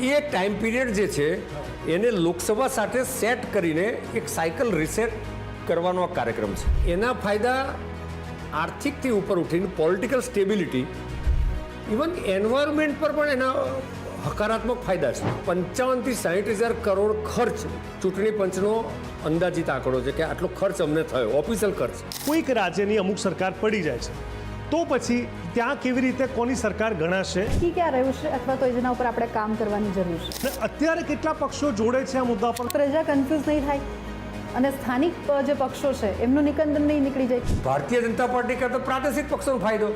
એ time period જે છે એને લોકસભા સાથે સેટ કરીને એક સાયકલ રીસેટ કરવાનો આ કાર્યક્રમ છે. એના ફાયદા આર્થિકથી ઉપર ઉઠીને પોલિટિકલ સ્ટેબિલિટી, ઇવન એન્વાયરમેન્ટ પર પણ એના હકારાત્મક ફાયદા છે. 55 થી 60,000 કરોડ ખર્ચ ચૂંટણી પંચનો અંદાજિત આંકડો છે કે આટલો ખર્ચ અમને થયો, ઓફિશિયલ ખર્ચ. કોઈક રાજ્યની અમુક સરકાર પડી જાય છે તો પછી ત્યાં કેવી રીતે કોની સરકાર ગણાશે, કી ક્યાં રહ્યું છે અથવા તો એના ઉપર આપણે કામ કરવાની જરૂર છે. અને અત્યારે કેટલા પક્ષો જોડે છે આ મુદ્દા પર? પ્રજા કન્ફ્યુઝ નહીં થાય અને સ્થાનિક જે પક્ષો છે એમનું નિકંદન નહીં નીકળી જાય. ભારતીય જનતા પાર્ટી કરતો પ્રાદેશિક પક્ષોનો ફાયદો.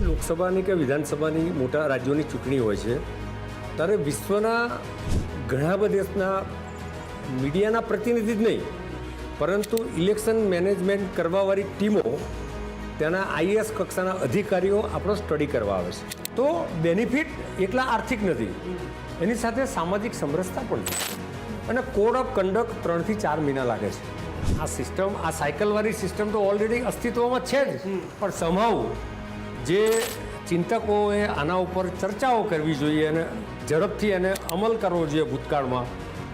લોકસભાની કે વિધાનસભાની મોટા રાજ્યોની ચૂંટણી હોય છે ત્યારે વિશ્વના ઘણા બધા દેશના મીડિયાના પ્રતિનિધિ જ નહીં પરંતુ ઇલેક્શન મેનેજમેન્ટ કરવાવાળી ટીમો, ત્યાંના આઈએએસ કક્ષાના અધિકારીઓ આપણો સ્ટડી કરવા આવે છે. તો બેનિફિટ એટલા આર્થિક નથી, એની સાથે સામાજિક સમરસતા પણ છે. અને કોડ ઓફ કન્ડક્ટ 3 થી 4 મહિના લાગે છે. આ સિસ્ટમ, આ સાયકલવાળી સિસ્ટમ તો ઓલરેડી અસ્તિત્વમાં છે જ, પણ સમહાવ જે ચિંતકોએ આના ઉપર ચર્ચાઓ કરવી જોઈએ અને ઝડપથી એને અમલ કરવો જોઈએ ભૂતકાળમાં,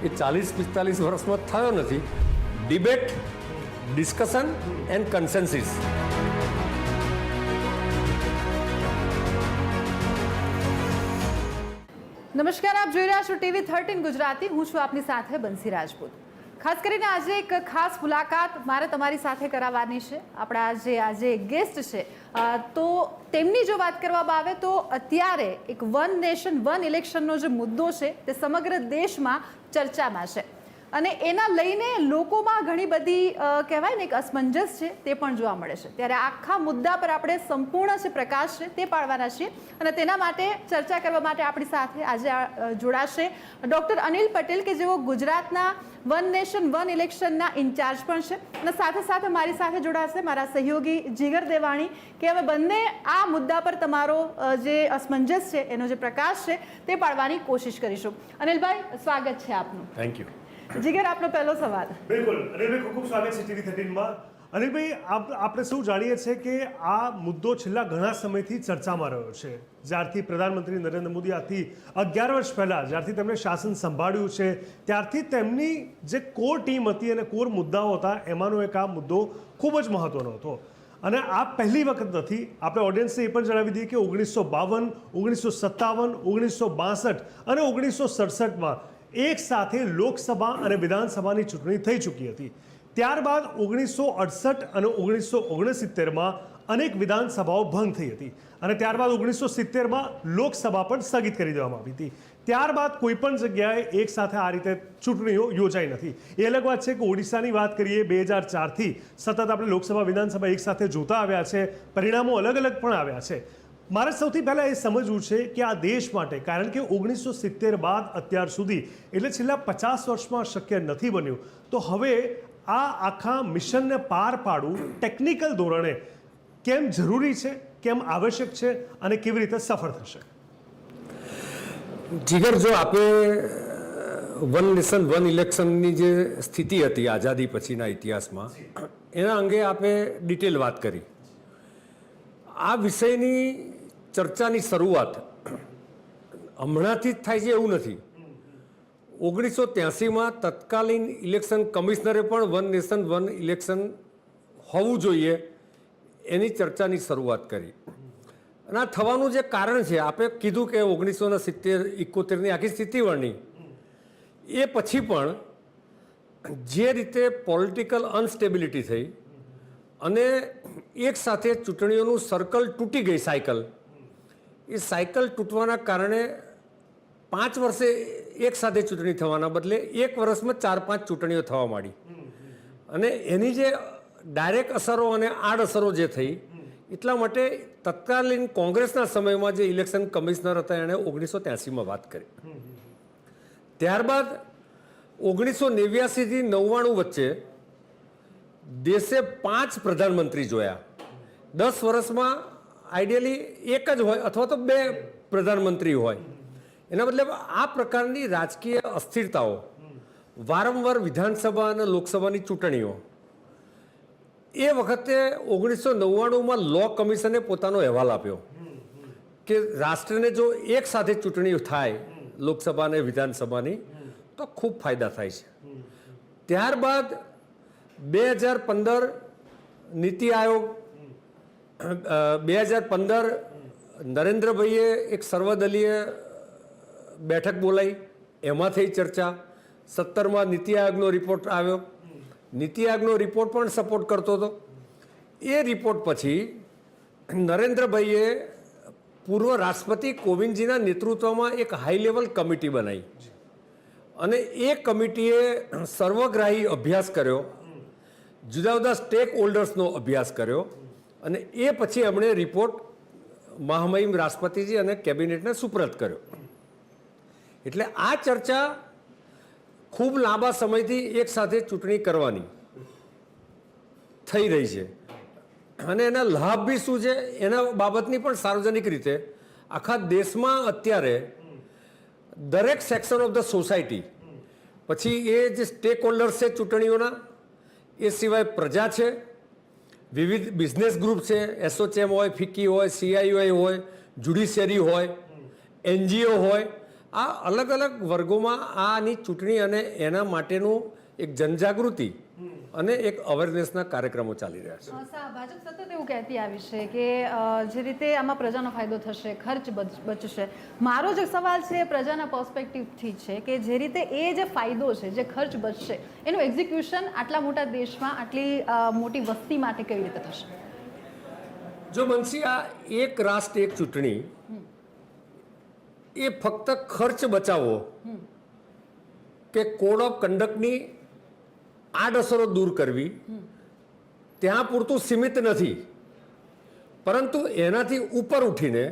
એ 40-45 વર્ષમાં થયો નથી. Debate, discussion and consensus. નમસ્કાર, આપ જોઈ રહ્યા છો ટીવી 13 ગુજરાતી. હું છું આપની સાથે બંસી રાજપૂત. ખાસ કરીને આજે એક ખાસ મુલાકાત મારે તમારી સાથે કરાવવાની છે. આપણા જે આજે ગેસ્ટ છે તો તેમની જો વાત કરવામાં આવે તો અત્યારે એક વન નેશન વન ઇલેક્શનનો જે મુદ્દો છે તે સમગ્ર દેશમાં ચર્ચામાં છે અને એના લઈને લોકોમાં ઘણી બધી કહેવાય ને એક અસમંજસ છે તે પણ જોવા મળે છે. ત્યારે આખા મુદ્દા પર આપણે સંપૂર્ણ છે પ્રકાશ છે તે પાડવાના છીએ અને તેના માટે ચર્ચા કરવા માટે આપણી સાથે આજે જોડાશે ડૉક્ટર અનિલ પટેલ કે જેઓ ગુજરાતના વન નેશન વન ઇલેક્શનના ઇન્ચાર્જ પણ છે અને સાથે સાથે મારી સાથે જોડાશે મારા સહયોગી જીગર દેવાણી કે અમે બંને આ મુદ્દા પર તમારો જે અસમંજસ છે એનો જે પ્રકાશ છે તે પાડવાની કોશિશ કરીશું. અનિલભાઈ, સ્વાગત છે આપનું. Thank you. જીગર, આપનો પહેલો સવાલ. બિલકુલ, અનિલભાઈ ખૂબ ખૂબ સ્વાગત છે ટીવી 13માં. અનિલભાઈ, આપણે સૌ જાણીએ છીએ કે આ મુદ્દો છેલ્લા ઘણા સમયથી ચર્ચામાં રહ્યો છે. જ્યારથી પ્રધાનમંત્રી નરેન્દ્ર મોદી આજથી 11 વર્ષ પહેલાં જ્યારથી તેમણે શાસન સંભાળ્યું છે ત્યારથી તેમની જે કોર ટીમ હતી અને કોર મુદ્દાઓ હતા એમાંનો એક આ મુદ્દો ખૂબ જ મહત્વનો હતો. અને આ પહેલી વખત નથી. આપણે ઓડિયન્સને એ પણ જણાવી દઈએ કે 1952, 1957, 1962 અને 1967માં એક સાથે લોકસભા અને વિધાનસભાની ચૂંટણી થઈ ચૂકી હતી. ત્યારબાદ 1968 અને 1969માં અનેક વિધાનસભાઓ ભંગ થઈ હતી અને ત્યારબાદ 1970માં લોકસભા પણ સ્થગિત કરી દેવામાં આવી હતી. ત્યારબાદ કોઈ પણ જગ્યાએ એક સાથે આ રીતે ચૂંટણીઓ યોજાઈ નથી. એ અલગ વાત છે કે ઓડિશાની વાત કરીએ, 2004થી સતત આપણે લોકસભા વિધાનસભા એક સાથે જોતા આવ્યા છે, પરિણામો અલગ અલગ પણ આવ્યા છે. મારે સૌથી પહેલાં એ સમજવું છે કે આ દેશ માટે, કારણ કે 1970 બાદ અત્યાર સુધી એટલે છેલ્લા 50 વર્ષમાં શક્ય નથી બન્યું, તો હવે આ આખા મિશનને પાર પાડવું ટેકનિકલ ધોરણે કેમ જરૂરી છે, કેમ આવશ્યક છે અને કેવી રીતે સફળ થશે? જીગર, જો આપણે વન નેશન વન ઇલેક્શનની જે સ્થિતિ હતી આઝાદી પછીના ઇતિહાસમાં એના અંગે આપણે ડિટેલ વાત કરી. આ વિષયની ચર્ચાની શરૂઆત હમણાંથી જ થાય છે એવું નથી. 1983માં તત્કાલીન ઇલેક્શન કમિશનરે પણ વન નેશન વન ઇલેક્શન હોવું જોઈએ એની ચર્ચાની શરૂઆત કરી. અને આ થવાનું જે કારણ છે, આપણે કીધું કે 1970-71ની આખી સ્થિતિ વર્ણી, એ પછી પણ જે રીતે પોલિટિકલ અનસ્ટેબિલિટી થઈ અને એક સાથે ચૂંટણીઓનું સર્કલ તૂટી ગઈ, એ સાયકલ તૂટવાના કારણે 5 વર્ષે એક સાથે ચૂંટણી થવાના બદલે 1 વર્ષમાં 4-5 ચૂંટણીઓ થવા માંડી. અને એની જે ડાયરેક્ટ અસરો અને આડઅસરો જે થઈ, એટલા માટે તત્કાલીન કોંગ્રેસના સમયમાં જે ઇલેક્શન કમિશનર હતા એણે 1983માં વાત કરી. ત્યારબાદ 1989થી 99 વચ્ચે દેશે 5 પ્રધાનમંત્રી જોયા. 10 વર્ષમાં આઈડિયલી એક જ હોય અથવા તો 2 પ્રધાનમંત્રી હોય. એના બદલે આ પ્રકારની રાજકીય અસ્થિરતાઓ, વારંવાર વિધાનસભા અને લોકસભાની ચૂંટણીઓ, એ વખતે 1999માં લો કમિશને પોતાનો અહેવાલ આપ્યો કે રાષ્ટ્રને જો એક સાથે ચૂંટણીઓ થાય લોકસભા અને વિધાનસભાની, તો ખૂબ ફાયદા થાય છે. ત્યારબાદ 2015 નીતિ આયોગ, 2015 નરેન્દ્રભાઈએ એક સર્વદલીય બેઠક બોલાવી, એમાં થઈ ચર્ચા. 17માં નીતિ આયોગનો રિપોર્ટ આવ્યો. નીતિ આયોગનો રિપોર્ટ પણ સપોર્ટ કરતો હતો. એ રિપોર્ટ પછી નરેન્દ્રભાઈએ પૂર્વ રાષ્ટ્રપતિ કોવિંદજીના નેતૃત્વમાં એક હાઈ લેવલ કમિટી બનાવી અને એ કમિટીએ સર્વગ્રાહી અભ્યાસ કર્યો, જુદા જુદા સ્ટેક હોલ્ડર્સનો અભ્યાસ કર્યો અને એ પછી એમણે રિપોર્ટ મહામહિમ રાષ્ટ્રપતિજી અને કેબિનેટને સુપ્રત કર્યો. એટલે આ ચર્ચા ખૂબ લાંબા સમયથી એક સાથે ચૂંટણી કરવાની થઈ રહી છે અને એના લાભ બી શું છે એના બાબતની પણ સાર્વજનિક રીતે આખા દેશમાં અત્યારે દરેક સેક્શન ઓફ ધ સોસાયટી, પછી એ જે સ્ટેક હોલ્ડર્સ છે ચૂંટણીઓના, એ સિવાય પ્રજા છે, વિવિધ બિઝનેસ ગ્રુપ છે, એસોચેમ હોય, ફિક્કી હોય, CII હોય, જ્યુડિશિયરી હોય, NGO હોય, આ અલગ અલગ વર્ગોમાં આની ચૂંટણી અને એના માટેનું એક જનજાગૃતિ અને એક અવેરનેસના કાર્યક્રમો ચાલી રહ્યા છે. ભાજપ સતત એવું કહેતી આવી છે કે જે રીતે આમાં પ્રજાનો ફાયદો થશે, ખર્ચ બચશે. મારો જે સવાલ છે એ પ્રજાના પર્સપેક્ટિવથી છે કે જે રીતે એ જે ફાયદો છે, જે ખર્ચ બચશે, એનું એક્ઝિક્યુશન આટલા મોટા દેશમાં આટલી મોટી વસ્તી માટે કેવી રીતે થશે? જો બંસી, આ એક રાષ્ટ્ર એક ચૂંટણી એ ફક્ત ખર્ચ બચાવો કે કોડ ઓફ કન્ડક્ટની આડઅસરો દૂર કરવી ત્યાં પૂરતું સીમિત નથી, પરંતુ એનાથી ઉપર ઉઠીને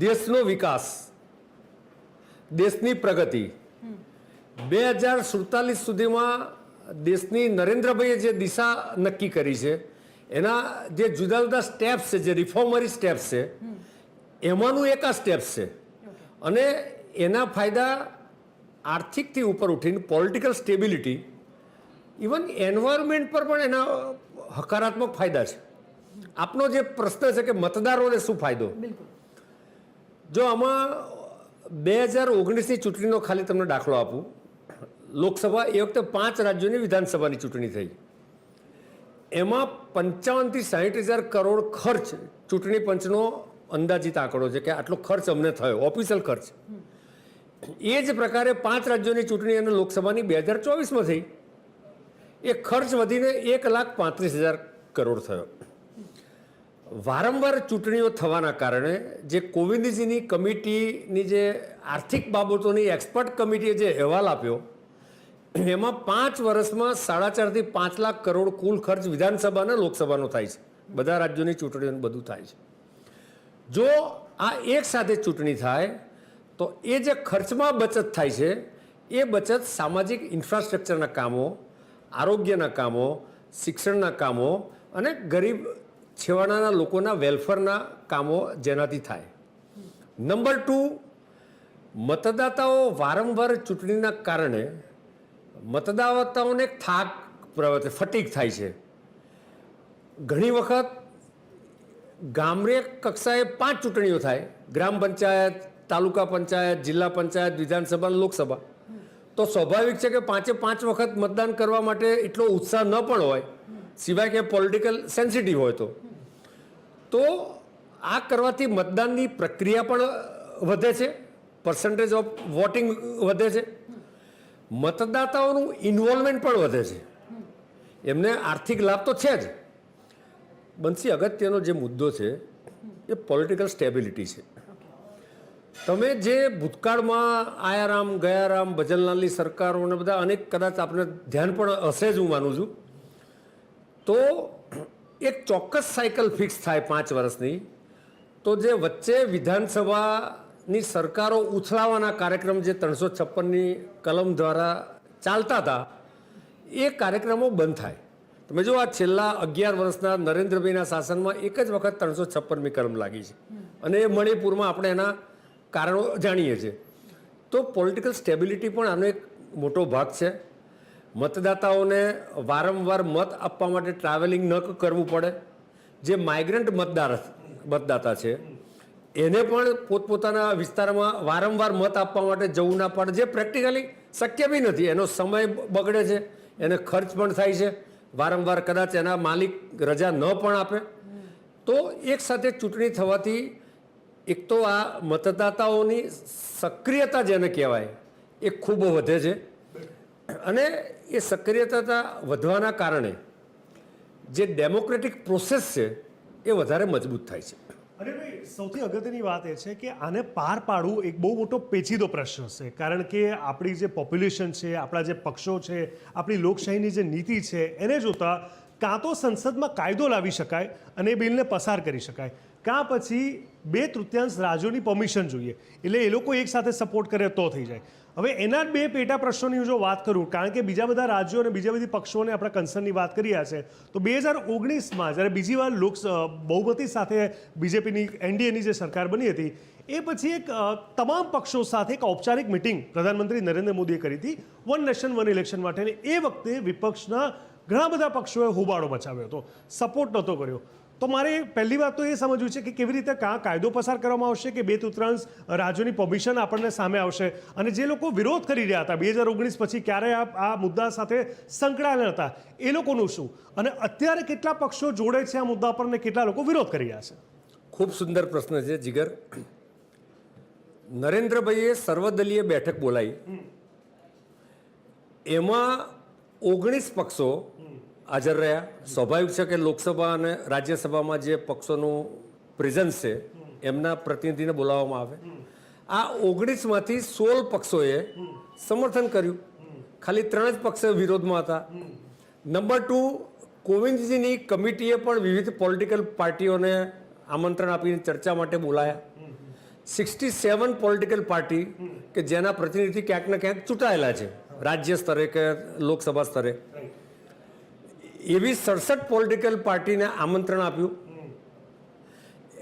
દેશનો વિકાસ, દેશની પ્રગતિ 2047 સુધીમાં દેશની નરેન્દ્રભાઈએ જે દિશા નક્કી કરી છે, એના જે જુદા જુદા સ્ટેપ્સ છે, જે રિફોર્મરી સ્ટેપ્સ છે, એમાંનું એક આ સ્ટેપ્સ છે અને એના ફાયદા આર્થિકથી ઉપર ઉઠીને પોલિટિકલ સ્ટેબિલિટી, ઇવન એન્વાયરમેન્ટ પર પણ એના હકારાત્મક ફાયદા છે. આપનો જે પ્રશ્ન છે કે મતદારોને શું ફાયદો, જો આમાં 2019ની ચૂંટણીનો ખાલી તમને દાખલો આપું. લોકસભા એ વખતે 5 રાજ્યોની વિધાનસભાની ચૂંટણી થઈ. એમાં 55 થી 60 હજાર કરોડ ખર્ચ ચૂંટણી પંચનો અંદાજિત આંકડો છે કે આટલો ખર્ચ અમને થયો, ઓફિશિયલ ખર્ચ. એ જ પ્રકારે 5 રાજ્યોની ચૂંટણી અને લોકસભાની 2024માં થઈ. એ ખર્ચ વધીને 1,35,000 કરોડ થયો. વારંવાર ચૂંટણીઓ થવાના કારણે જે કોવિંદજીની કમિટીની જે આર્થિક બાબતોની એક્સપર્ટ કમિટીએ જે અહેવાલ આપ્યો, એમાં 5 વર્ષમાં 4.5 થી 5 લાખ કરોડ કુલ ખર્ચ વિધાનસભા અને લોકસભાનો થાય છે. બધા રાજ્યોની ચૂંટણીઓનું બધું થાય છે. જો આ એક સાથે ચૂંટણી થાય તો એ જે ખર્ચમાં બચત થાય છે, એ બચત સામાજિક ઇન્ફ્રાસ્ટ્રક્ચરના કામો, આરોગ્યના કામો, શિક્ષણના કામો અને ગરીબ છેવાડાના લોકોના વેલફેરના કામો જેનાથી થાય. નંબર 2, મતદાતાઓ વારંવાર ચૂંટણીના કારણે મતદાતાઓને થાક પ્રવર્તે, ફટીગ થાય છે. ઘણી વખત ગામડે કક્ષાએ 5 ચૂંટણીઓ થાય, ગ્રામ પંચાયત, તાલુકા પંચાયત, જિલ્લા પંચાયત, વિધાનસભા, લોકસભા, તો સ્વાભાવિક છે કે 5 વખત મતદાન કરવા માટે એટલો ઉત્સાહ ન પણ હોય, સિવાય કે પોલિટિકલ સેન્સિટિવ હોય તો આ કરવાથી મતદાનની પ્રક્રિયા પણ વધે છે, પર્સન્ટેજ ઓફ વોટિંગ વધે છે, મતદાતાઓનું ઇન્વોલ્વમેન્ટ પણ વધે છે, એમને આર્થિક લાભ તો છે જ. બંસી, અગત્યનો જે મુદ્દો છે એ પોલિટિકલ સ્ટેબિલિટી છે. તમે જે ભૂતકાળમાં આયારામ ગયારામ ભજનલાલની સરકારોને બધા અનેક કદાચ આપણે ધ્યાન પણ હશે જ, હું માનું છું, તો એક ચોક્કસ સાયકલ ફિક્સ થાય 5 વર્ષની, તો જે વચ્ચે વિધાનસભાની સરકારો ઉથલાવવાના કાર્યક્રમ જે 356ની કલમ દ્વારા ચાલતા હતા, એ કાર્યક્રમો બંધ થાય. તમે જો આ છેલ્લા 11 વર્ષના નરેન્દ્રભાઈના શાસનમાં એક જ વખત 356મી કલમ લાગી છે અને એ મણિપુરમાં આપણે એના કારણો જાણીએ છીએ. તો પોલિટિકલ સ્ટેબિલિટી પણ આનો એક મોટો ભાગ છે. મતદાતાઓને વારંવાર મત આપવા માટે ટ્રાવેલિંગ ન કરવું પડે. જે માઇગ્રન્ટ મતદાતા છે એને પણ પોતપોતાના વિસ્તારમાં વારંવાર મત આપવા માટે જવું ના પડે, જે પ્રેક્ટિકલી શક્ય બી નથી. એનો સમય બગડે છે, એને ખર્ચ પણ થાય છે, વારંવાર કદાચ એના માલિક રજા ન પણ આપે. તો એક સાથે ચૂંટણી થવાથી એક તો આ મતદાતાઓની સક્રિયતા જેને કહેવાય એ ખૂબ વધે છે, અને એ સક્રિયતા વધવાના કારણે જે ડેમોક્રેટિક પ્રોસેસ છે એ વધારે મજબૂત થાય છે. અરે ભાઈ, સૌથી અગત્યની વાત એ છે કે આને પાર પાડવું એક બહુ મોટો પેચીદો પ્રશ્ન છે, કારણ કે આપણી જે પોપ્યુલેશન છે, આપણા જે પક્ષો છે, આપણી લોકશાહીની જે નીતિ છે, એને જોતા કાં તો સંસદમાં કાયદો લાવી શકાય અને એ બિલને પસાર કરી શકાય, કાં પછી 2/3 રાજ્યોની પરમિશન જોઈએ, એટલે એ લોકો એક સાથે સપોર્ટ કરે તો થઈ જાય. હવે એના જ બે પેટા પ્રશ્નોની જો વાત કરું, કારણ કે બીજા બધા રાજ્યો અને બીજા બધી પક્ષોને આપણા કન્સર્નની વાત કરી રહ્યા છે, તો 2019માં જ્યારે બીજી વાર બહુમતી સાથે બીજેપીની એનડીએની જે સરકાર બની હતી, એ પછી એક તમામ પક્ષો સાથે એક ઔપચારિક મિટિંગ પ્રધાનમંત્રી નરેન્દ્ર મોદીએ કરી હતી વન નેશન વન ઇલેક્શન માટે. એ વખતે વિપક્ષના ઘણા બધા પક્ષોએ હોબાળો મચાવ્યો હતો, સપોર્ટ નહોતો કર્યો. તો મારે પહેલી વાત તો એ સમજવું છે કે કેવી રીતે કાયદો પસાર કરવામાં આવશે કે 2/3 રાજ્યોની પરમિશન આપણને સામે આવશે, અને જે લોકો વિરોધ કરી રહ્યા હતા 2019 પછી ક્યારે આ મુદ્દા સાથે સંકળાયેલા હતા એ લોકોનું શું, અને અત્યારે કેટલા પક્ષો જોડે છે આ મુદ્દા પર ને કેટલા લોકો વિરોધ કરી રહ્યા છે? ખૂબ સુંદર પ્રશ્ન છે જીગર. નરેન્દ્રભાઈએ સર્વદલીય બેઠક બોલાવી, એમાં 19 પક્ષો હાજર રહ્યા. સ્વાભાવિક છે કે લોકસભા અને રાજ્યસભામાં જે પક્ષોનું પ્રેઝન્સ છે એમના પ્રતિનિધિને બોલાવવામાં આવે. આ 19માંથી 16 પક્ષોએ સમર્થન કર્યું, ખાલી 3 જ પક્ષો વિરોધમાં હતા. નંબર 2, કોવિંદજીની કમિટીએ પણ વિવિધ પોલિટિકલ પાર્ટીઓને આમંત્રણ આપીને ચર્ચા માટે બોલાયા. 67 પોલિટિકલ પાર્ટી કે જેના પ્રતિનિધિ ક્યાંક ને ક્યાંક ચૂંટાયેલા છે રાજ્ય સ્તરે કે લોકસભા સ્તરે, એવી 67 પોલિટિકલ પાર્ટીને આમંત્રણ આપ્યું.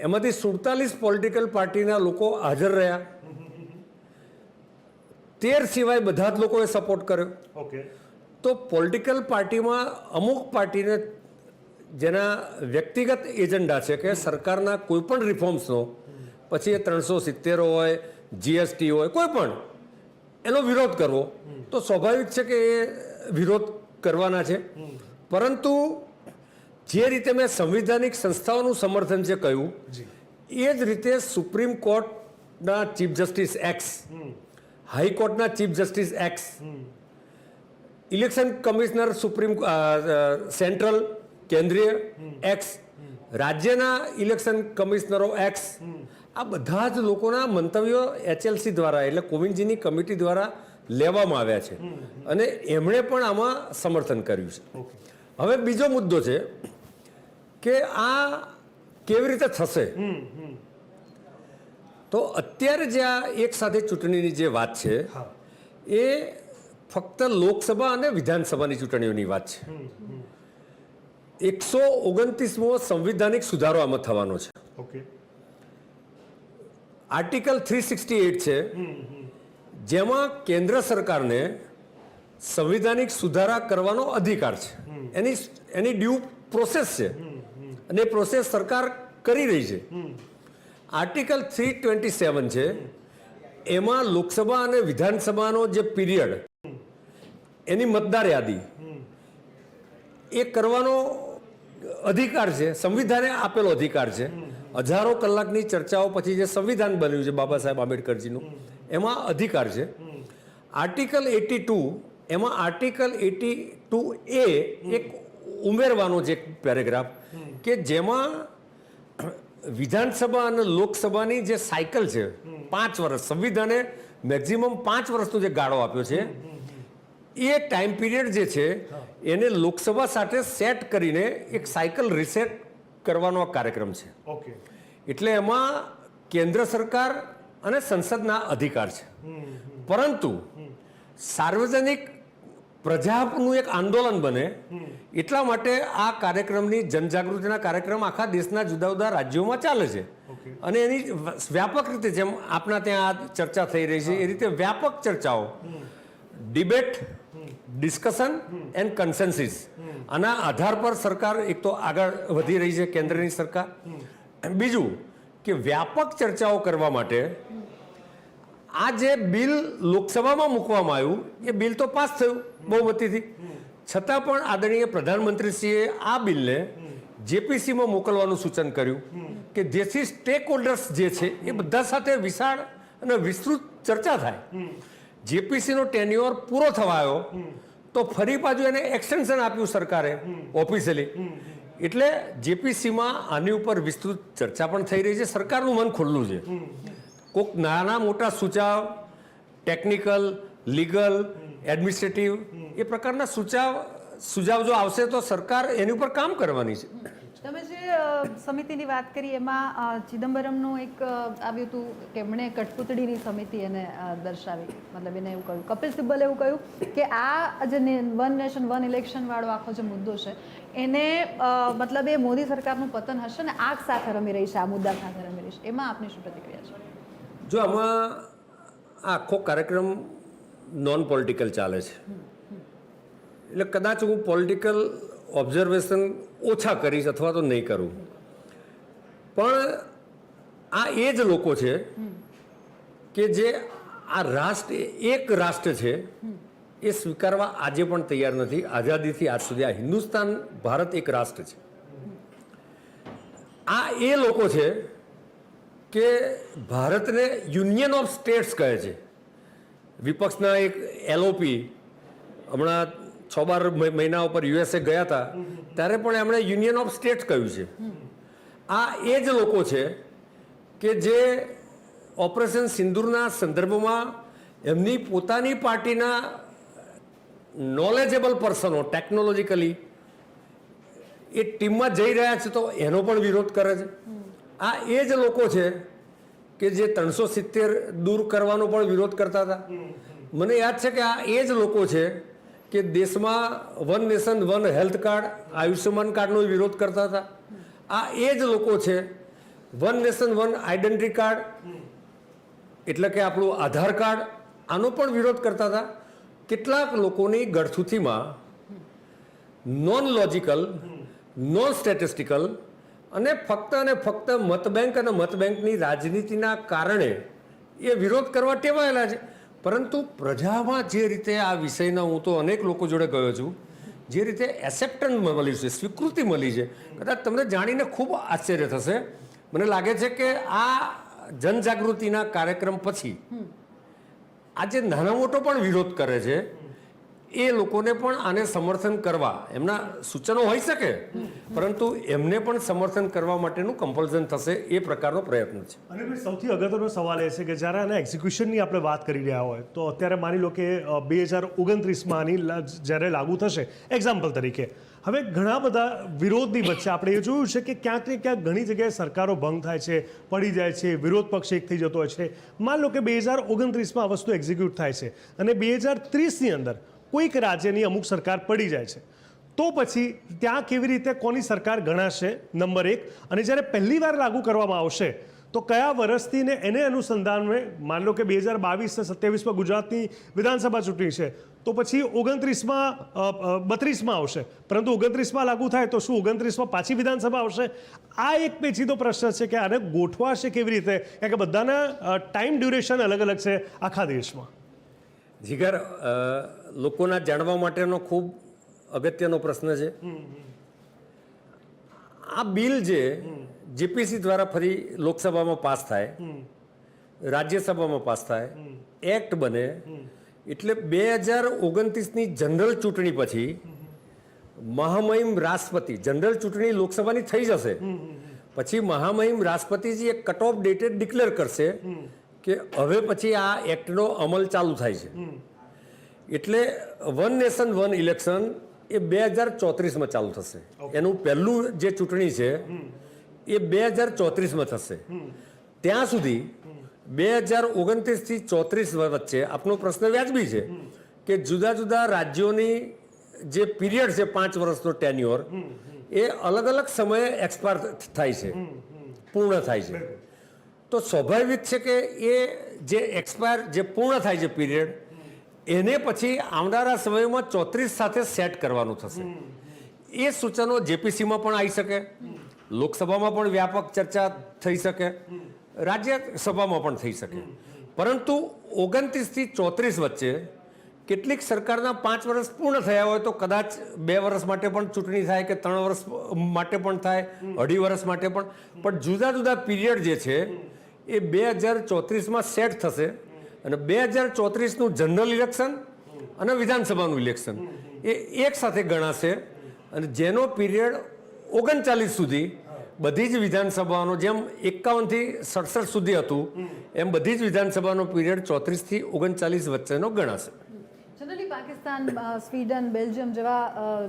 એમાંથી 47 પોલિટિકલ પાર્ટીના લોકો હાજર રહ્યા. 13 સિવાય બધા જ લોકોએ સપોર્ટ કર્યો. ઓકે. તો પોલિટિકલ પાર્ટીમાં અમુક પાર્ટીને જેના વ્યક્તિગત એજન્ડા છે કે સરકારના કોઈ પણ રિફોર્મ્સનો, પછી એ 370 હોય, જીએસટી હોય, કોઈ પણ એનો વિરોધ કરવો, તો સ્વાભાવિક છે કે એ વિરોધ કરવાના છે. પરંતુ જે રીતે મેં સંવિધાનિક સંસ્થાઓનું સમર્થન છે કહ્યું, એ જ રીતે સુપ્રીમ કોર્ટના ચીફ જસ્ટિસ એક્સ, હાઈકોર્ટના chief justice ex, election commissioner supreme central કેન્દ્રીય એક્સ, રાજ્યના ઇલેક્શન કમિશનરો એક્સ, આ બધા જ લોકોના મંતવ્યો એચએલસી દ્વારા એટલે કોવિંદજીની કમિટી દ્વારા લેવામાં આવ્યા છે, અને એમણે પણ આમાં સમર્થન કર્યું છે. હવે બીજો મુદ્દો છે કે આ કેવી રીતે થશે. તો અત્યારે જે આ એક સાથે ચૂંટણીની જે વાત છે એ ફક્ત લોકસભા અને વિધાનસભાની ચૂંટણીઓની વાત છે. 129મો સંવિધાનિક સુધારો આમાં થવાનો છે. ઓકે. આર્ટિકલ 368 છે, જેમાં કેન્દ્ર સરકારને સંવિધાનિક સુધારા કરવાનો અધિકાર છે. એની ડ્યુ પ્રોસેસ છે, અને એ પ્રોસેસ સરકાર કરી રહી છે. આર્ટિકલ 327 છે, એમાં લોકસભા અને વિધાનસભાનો જે પીરિયડ, એની મતદાર યાદી એ કરવાનો અધિકાર છે, સંવિધાને આપેલો અધિકાર છે. હજારો કલાકની ચર્ચાઓ પછી જે સંવિધાન બન્યું છે બાબા સાહેબ આંબેડકરજીનું, એમાં અધિકાર છે. આર્ટિકલ 82, એમાં આર્ટિકલ 82A એક ઉમેરવાનો છે એક પેરેગ્રાફ, કે જેમાં વિધાનસભા અને લોકસભાની જે સાયકલ છે 5 વર્ષ, સંવિધાને મેક્ઝિમમ 5 વર્ષનો જે ગાળો આપ્યો છે, એ ટાઈમ પીરિયડ જે છે એને લોકસભા સાથે સેટ કરીને એક સાયકલ રિસેટ કરવાનો કાર્યક્રમ છે. ઓકે. એટલે એમાં કેન્દ્ર સરકાર અને સંસદના અધિકાર છે, પરંતુ સાર્વજનિક પ્રજાનું એક આંદોલન બને એટલા માટે આ કાર્યક્રમની જનજાગૃતિના કાર્યક્રમ આખા દેશના જુદા જુદા રાજ્યોમાં ચાલે છે, અને એની વ્યાપક રીતે જેમ આપણા ત્યાં આ ચર્ચા થઈ રહી છે એ રીતે વ્યાપક ચર્ચાઓ, ડિબેટ, ડિસ્કશન એન્ડ કન્સેન્સિસ, આના આધાર પર સરકાર એક તો આગળ વધી રહી છે કેન્દ્રની સરકાર. બીજું કે વ્યાપક ચર્ચાઓ કરવા માટે આ જે બિલ લોકસભામાં મૂકવામાં આવ્યું એ બિલ તો પાસ થયું બહુમતીથી, છતાં પણ આદરણીય પ્રધાનમંત્રીશ્રીએ આ બિલને જેપીસીમાં મોકલવાનું સૂચન કર્યું કે જેથી સ્ટેક હોલ્ડર્સ જે છે એ બધા સાથે વિશાળ અને વિસ્તૃત ચર્ચા થાય. જેપીસીનો ટેન્યુઅર પૂરો થવાયો તો ફરી પાછું એને એક્સટેન્શન આપ્યું સરકારે ઓફિશિયલી. એટલે જેપીસીમાં આની ઉપર વિસ્તૃત ચર્ચા પણ થઈ રહી છે. સરકારનું મન ખુલ્લું છે. કોઈક નાના મોટા સુઝાવ, ટેકનિકલ, લીગલ, એડમિનિસ્ટ્રેટિવ એ પ્રકારના સુઝાવ જો આવશે તો સરકાર એની ઉપર કામ કરવાની છે. તમે જે સમિતિની વાત કરી એમાં ચિદમ્બરમનું એક આવ્યું હતું કે એમણે કઠપૂતળીની સમિતિ એને દર્શાવી, મતલબ એને એવું કહ્યું, કપિલ સિબ્બલે એવું કહ્યું કે આ જે વન નેશન વન ઇલેક્શન વાળો આખો જે મુદ્દો છે એને મતલબ એ મોદી સરકારનું પતન હશે ને આગ સાથે રમી રહી છે, આ મુદ્દા સાથે રમી રહી છે. એમાં આપની શું પ્રતિક્રિયા છે? જો આમાં આ આખો કાર્યક્રમ નોન પોલિટિકલ ચાલે છે, એટલે કદાચ હું પોલિટિકલ ઓબ્ઝર્વેશન ઓછા કરીશ અથવા તો નહીં કરું, પણ આ એ જ લોકો છે કે જે આ રાષ્ટ્ર એક રાષ્ટ્ર છે એ સ્વીકારવા આજે પણ તૈયાર નથી. આઝાદીથી આજ સુધી આ હિન્દુસ્તાન ભારત એક રાષ્ટ્ર છે. આ એ લોકો છે કે ભારતને યુનિયન ઓફ સ્ટેટ્સ કહે છે. વિપક્ષના એક એલઓપી હમણાં 6-12 મહિના ઉપર યુએસએ ગયા હતા ત્યારે પણ એમણે યુનિયન ઓફ સ્ટેટ્સ કહ્યું છે. આ એ જ લોકો છે કે જે ઓપરેશન સિંદૂરના સંદર્ભમાં એમની પોતાની પાર્ટીના નોલેજેબલ પર્સનો ટેકનોલોજીકલી એ ટીમમાં જઈ રહ્યા છે તો એનો પણ વિરોધ કરે છે. આ એ જ લોકો છે કે જે 370 દૂર કરવાનો પણ વિરોધ કરતા હતા. મને યાદ છે કે આ એ જ લોકો છે કે દેશમાં one nation one health card, Ayushman કાર્ડનો વિરોધ કરતા હતા. આ એ જ લોકો છે one nation one identity card એટલે કે આપણું આધાર કાર્ડ, આનો પણ વિરોધ કરતા હતા. કેટલાક લોકોની ગળથૂથીમાં નોન લોજિકલ, નોન સ્ટેટિસ્ટિકલ અને ફક્ત મતબેંક અને મતબેંકની રાજનીતિના કારણે એ વિરોધ કરવા ટેવાયેલા છે. પરંતુ પ્રજામાં જે રીતે આ વિષયના, હું તો અનેક લોકો જોડે ગયો છું, જે રીતે એસેપ્ટન્સ મળી છે, સ્વીકૃતિ મળી છે, કદાચ તમને જાણીને ખૂબ આશ્ચર્ય થશે. મને લાગે છે કે આ જનજાગૃતિના કાર્યક્રમ પછી આજે નાનો મોટો પણ વિરોધ કરે છે એ લોકોને પણ આને સમર્થન કરવા, એમના સૂચનો હોઈ શકે પરંતુ એમને પણ સમર્થન કરવા માટેનું કમ્પલ્સન થશે એ પ્રકારનો પ્રયત્ન છે. અને ભાઈ સૌથી અગત્યનો સવાલ એ છે કે જ્યારે આના એક્ઝિક્યુશનની આપણે વાત કરી રહ્યા હોય તો અત્યારે માની લો કે 2029માં આની જ્યારે લાગુ થશે, એક્ઝામ્પલ તરીકે, હવે ઘણા બધા વિરોધની વચ્ચે આપણે એ જોયું છે કે ક્યાંક ને ક્યાંક ઘણી જગ્યાએ સરકારો ભંગ થાય છે, પડી જાય છે, વિરોધ પક્ષ એક થઈ જતો હોય છે. માન લો કે 2029માં આ વસ્તુ એક્ઝિક્યુટ થાય છે અને 2030ની અંદર કોઈક રાજ્યની અમુક સરકાર પડી જાય છે, તો પછી ત્યાં કેવી રીતે કોની સરકાર ગણાશે? નંબર 1. અને જ્યારે પહેલી વાર લાગુ કરવામાં આવશે તો કયા વર્ષથી ને એને અનુસંધાને, માન લો કે 2022 ને 27માં ગુજરાતની વિધાનસભા ચૂંટણી છે તો પછી 32માં આવશે, પરંતુ 29માં લાગુ થાય તો શું 29માં પાછી વિધાનસભા આવશે? આ એક પેચીદો પ્રશ્ન છે કે આને ગોઠવાશે કેવી રીતે, કારણ કે બધાના ટાઈમ ડ્યુરેશન અલગ અલગ છે આખા દેશમાં. જીગર, લોકોના જાણવા માટેનો ખૂબ અગત્યનો પ્રશ્ન છે. આ બિલ જે જેપીસી દ્વારા ફરી લોકસભામાં પાસ થાય, રાજ્યસભામાં પાસ થાય, એક્ટ બને, એટલે 2029ની જનરલ ચૂંટણી પછી મહામહિમ રાષ્ટ્રપતિ, જનરલ ચૂંટણી લોકસભાની થઈ જશે પછી મહામહિમ રાષ્ટ્રપતિજી એક કટ ઓફ ડેટે ડિક્લેર કરશે કે હવે પછી આ એક્ટનો અમલ ચાલુ થાય છે. એટલે વન નેશન વન ઇલેક્શન એ 2034માં ચાલુ થશે. એનું પહેલું જે ચૂંટણી છે એ 2034માં થશે. ત્યાં સુધી 2029થી 34 વચ્ચે આપનો પ્રશ્ન વ્યાજબી છે કે જુદા જુદા રાજ્યોની જે પીરિયડ છે 5 વર્ષનો ટેન્યુઅર એ અલગ અલગ સમયે એક્સપાયર થાય છે, પૂર્ણ થાય છે. તો સ્વાભાવિક છે કે એ જે એક્સપાયર, જે પૂર્ણ થાય છે પીરિયડ, એને પછી આવનારા સમયમાં 34 સાથે સેટ કરવાનું થશે. એ સૂચનો જેપીસીમાં પણ આવી શકે, લોકસભામાં પણ વ્યાપક ચર્ચા થઈ શકે, રાજ્યસભામાં પણ થઈ શકે. પરંતુ 29 થી 34 વચ્ચે કેટલીક સરકારના 5 વર્ષ પૂર્ણ થયા હોય તો કદાચ 2 વર્ષ માટે પણ ચૂંટણી થાય કે 3 વર્ષ માટે પણ થાય, 2.5 વર્ષ માટે પણ જુદા જુદા પીરિયડ જે છે એ 2034માં સેટ થશે અને 2034નું જનરલ ઇલેક્શન અને વિધાનસભાનું ઇલેક્શન એ એક સાથે ગણાશે અને જેનો પીરિયડ 39 સુધી બધી જ વિધાનસભાનો જેમ 51 થી 67 સુધી હતું એમ બધી જ વિધાનસભાનો પીરિયડ 34 થી 39 વચ્ચેનો ગણાશે. જનરલી પાકિસ્તાન, સ્વીડન, બેલ્જિયમ જેવા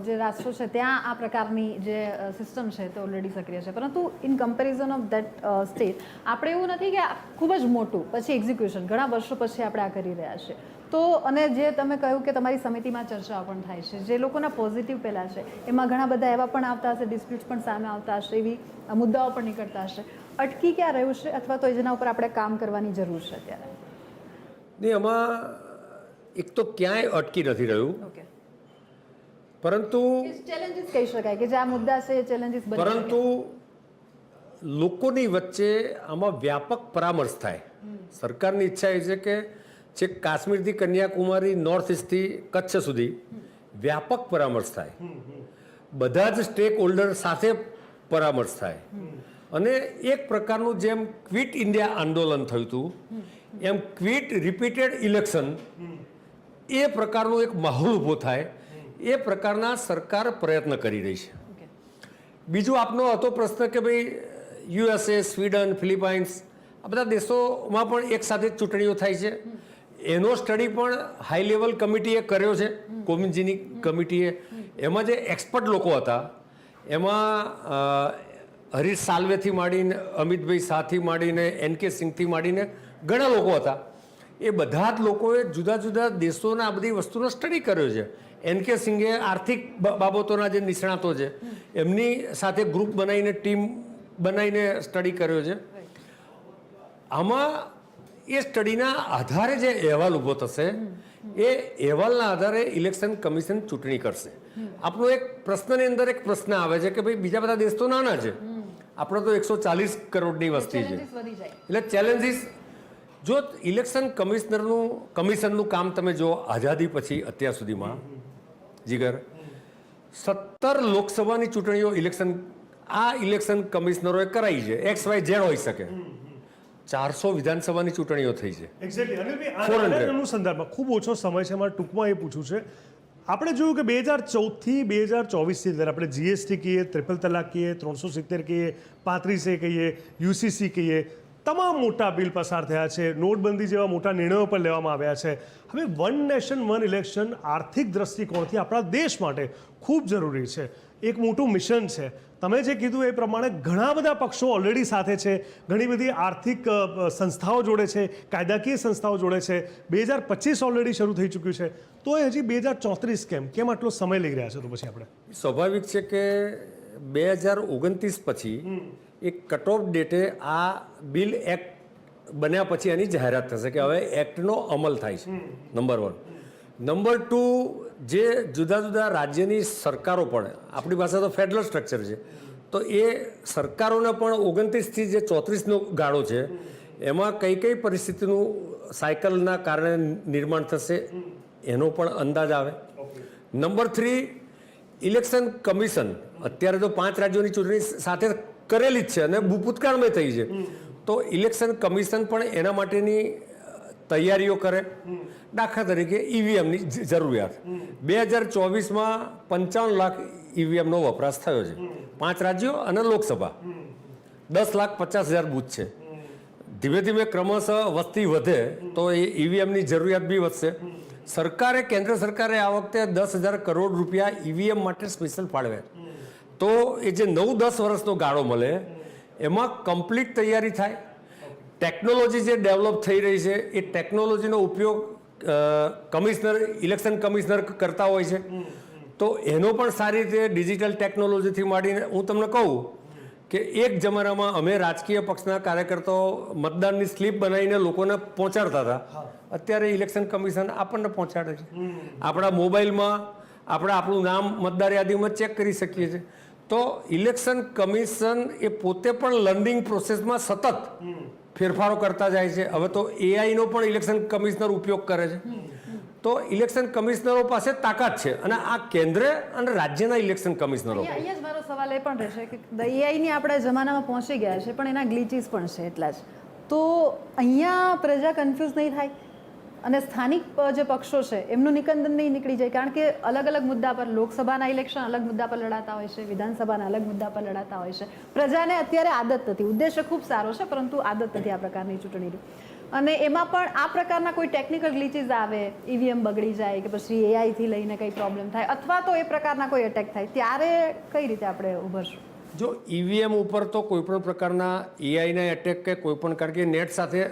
જે રાષ્ટ્રો છે ત્યાં આ પ્રકારની જે સિસ્ટમ છે તે ઓલરેડી સક્રિય છે, પરંતુ in comparison of that state આપણે એવું નથી કે ખૂબ જ મોટું પછી એક્ઝિક્યુશન ઘણા વર્ષો પછી આપણે આ કરી રહ્યા છીએ. તો અને જે તમે કહ્યું કે તમારી સમિતિમાં ચર્ચાઓ પણ થાય છે, જે લોકોના પોઝિટિવ પહેલાં છે એમાં ઘણા બધા એવા પણ આવતા હશે, ડિસ્પ્યુટ્સ પણ સામે આવતા હશે, એવી મુદ્દાઓ પણ નીકળતા હશે. અટકી ક્યાં રહ્યું છે અથવા તો જેના ઉપર આપણે કામ કરવાની જરૂર છે અત્યારે? નહીં, આમાં એક તો ક્યાંય અટકી નથી રહ્યું, ઓકે, પરંતુ ચેલેન્જીસ કહી શકાય કે જે આ મુદ્દા છે એ ચેલેન્જીસ બની શકે. પરંતુ લોકોની વચ્ચે આમાં વ્યાપક પરામર્શ થાય. સરકારની ઈચ્છા એ છે કે છેક કાશ્મીરથી કન્યાકુમારી, નોર્થ ઇસ્ટથી કચ્છ સુધી વ્યાપક પરામર્શ થાય, બધા જ સ્ટેક હોલ્ડર સાથે પરામર્શ થાય અને એક પ્રકારનું જેમ ક્વિટ ઇન્ડિયા આંદોલન થયું હતું એમ ક્વિટ રિપીટેડ ઇલેક્શન એ પ્રકારનો એક માહોલ ઊભો થાય એ પ્રકારના સરકાર પ્રયત્ન કરી રહી છે. બીજું આપનો હતો પ્રશ્ન કે ભાઈ યુએસએ, સ્વીડન, ફિલિપાઇન્સ આ બધા દેશોમાં પણ એક સાથે ચૂંટણીઓ થાય છે. એનો સ્ટડી પણ હાઈ લેવલ કમિટીએ કર્યો છે, કોમિન્જીની કમિટીએ. એમાં જે એક્સપર્ટ લોકો હતા એમાં હરીશ સાલ્વેથી માંડીને, અમિતભાઈ શાહથી માંડીને, એનકે સિંઘથી માંડીને ઘણા લોકો હતા. એ બધા જ લોકોએ જુદા જુદા દેશોના આ બધી વસ્તુનો સ્ટડી કર્યો છે. એનકે સિંઘે આર્થિક બાબતોના જે નિષ્ણાતો છે એમની સાથે ગ્રુપ બનાવીને, ટીમ બનાવીને સ્ટડી કર્યો છે. આમાં એ સ્ટડીના આધારે જે અહેવાલ ઊભો થશે એ અહેવાલના આધારે ઇલેક્શન કમિશન ચૂંટણી કરશે. આપણો એક પ્રશ્નની અંદર એક પ્રશ્ન આવે છે કે ભાઈ બીજા બધા દેશ તો નાના છે, આપણે તો 140 કરોડની વસ્તી છે, એટલે ચેલેન્જીસ. જો ઇલેક્શન કમિશનનું કામ તમે જો આઝાદી પછી અત્યાર સુધીમાં જીગર 17 લોકસભાની ચૂંટણીઓ ઇલેક્શન કમિશનરોએ કરાવી છે. XYZ હોઈ શકે. 400 વિધાનસભાની ચૂંટણીઓ થઈ છે. એક્ઝેક્ટલી. અનિલભાઈ, આના સંદર્ભમાં ખૂબ ઓછો સમય છે, મારે ટૂંકમાં એ પૂછવું છે. આપણે જોયું કે 2014 થી 2024 ની અંદર આપણે જીએસટી કહીએ, ટ્રિપલ તલાક કહીએ, 370 કહીએ, 35A કહીએ, યુસીસી કહીએ, તમામ મોટા બિલ પસાર થયા છે. નોટબંધી જેવા મોટા નિર્ણયો પણ લેવામાં આવ્યા છે. હવે વન નેશન વન ઇલેક્શન આર્થિક દ્રષ્ટિકોણથી આપણા દેશ માટે ખૂબ જરૂરી છે, એક મોટું મિશન છે. તમે જે કીધું એ પ્રમાણે ઘણા બધા પક્ષો ઓલરેડી સાથે છે, ઘણી બધી આર્થિક સંસ્થાઓ જોડે છે, કાયદાકીય સંસ્થાઓ જોડે છે. 2025 ઓલરેડી શરૂ થઈ ચૂક્યું છે, તો એ હજી 2034 કેમ આટલો સમય લઈ રહ્યા છે? તો પછી આપણે સ્વાભાવિક છે કે 2029 પછી એક કટ ઓફ ડેટે આ બિલ એક્ટ બન્યા પછી એની જાહેરાત થશે કે હવે એક્ટનો અમલ થાય છે. નંબર 1. નંબર 2, જે જુદા જુદા રાજ્યની સરકારો પણ, આપણી પાસે તો ફેડરલ સ્ટ્રક્ચર છે, તો એ સરકારોને પણ 29 થી જે 34નો ગાળો છે એમાં કઈ કઈ પરિસ્થિતિનું સાયકલના કારણે નિર્માણ થશે એનો પણ અંદાજ આવે. નંબર 3, ઇલેક્શન કમિશન અત્યારે તો 5 રાજ્યોની ચૂંટણી સાથે કરેલી જ છે અને ભૂતકાળમાં થઈ છે, તો ઇલેક્શન કમિશન પણ એના માટેની તૈયારીઓ કરે. દાખલા તરીકે ઈવીએમની જરૂરિયાત 2024માં 55 લાખ ઈવીએમનો વપરાશ થયો છે. 5 રાજ્યો અને લોકસભા 10,50,000 બૂથ છે. ધીમે ધીમે ક્રમશઃ વસ્તી વધે તો એ ઈવીએમની જરૂરિયાત બી વધશે. કેન્દ્ર સરકારે આ વખતે 10,000 કરોડ રૂપિયા ઈવીએમ માટે સ્પેશિયલ ફાળવ્યા. તો એ જે 9-10 વર્ષનો ગાળો મળે એમાં કમ્પ્લીટ તૈયારી થાય. ટેકનોલોજી જે ડેવલપ થઈ રહી છે એ ટેકનોલોજીનો ઉપયોગ ઇલેક્શન કમિશનર કરતા હોય છે, તો એનો પણ સારી રીતે ડિજિટલ ટેકનોલોજીથી માંડીને હું તમને કહું કે એક જમાનામાં અમે રાજકીય પક્ષના કાર્યકર્તાઓ મતદાનની સ્લીપ બનાવીને લોકોને પહોંચાડતા હતા. અત્યારે ઇલેક્શન કમિશન આપણને પહોંચાડે છે. આપણા મોબાઈલમાં આપણે આપણું નામ મતદાર યાદીમાં ચેક કરી શકીએ છીએ. તો ઇલેક્શન કમિશન એ પોતે પણ લર્નિંગ પ્રોસેસમાં સતત ફેરફારો કરતા જાય છે. હવે તો એઆઈનો પણ ઇલેક્શન કમિશનર ઉપયોગ કરે છે. તો ઇલેક્શન કમિશનરો પાસે તાકાત છે અને આ કેન્દ્ર અને રાજ્યના ઇલેક્શન કમિશનરો અહીંયા જ મારો સવાલ એ પણ રહેશે કે એઆઈની આપણે જમાનામાં પહોંચી ગયા છે પણ એના ગ્લિચીસ પણ છે એટલા જ. તો અહીંયા પ્રજા કન્ફ્યુઝ નહીં થાય અને સ્થાનિક જે પક્ષો છે એમનું નિકંદન નહીં નીકળી જાય, કારણ કે અલગ અલગ મુદ્દા પર લોકસભાના ઇલેક્શન અલગ મુદ્દા પર લડાતા હોય છે, વિધાનસભાના અલગ મુદ્દા પર લડાતા હોય છે. પ્રજાને અત્યારે આદત નથી, ઉદ્દેશ્ય ખૂબ સારો છે પરંતુ આદત નથી આ પ્રકારની ચૂંટણીની. અને એમાં પણ આ પ્રકારના કોઈ ટેકનિકલ ગ્લિચીસ આવે, ઈવીએમ બગડી જાય કે પછી એઆઈથી લઈને કંઈ પ્રોબ્લેમ થાય અથવા તો એ પ્રકારના કોઈ અટેક થાય, ત્યારે કઈ રીતે આપણે ઉભરશું? જો ઈવીએમ ઉપર તો કોઈ પણ પ્રકારના એઆઈના એટેક કે કોઈ પણ, કારણ કે નેટ સાથે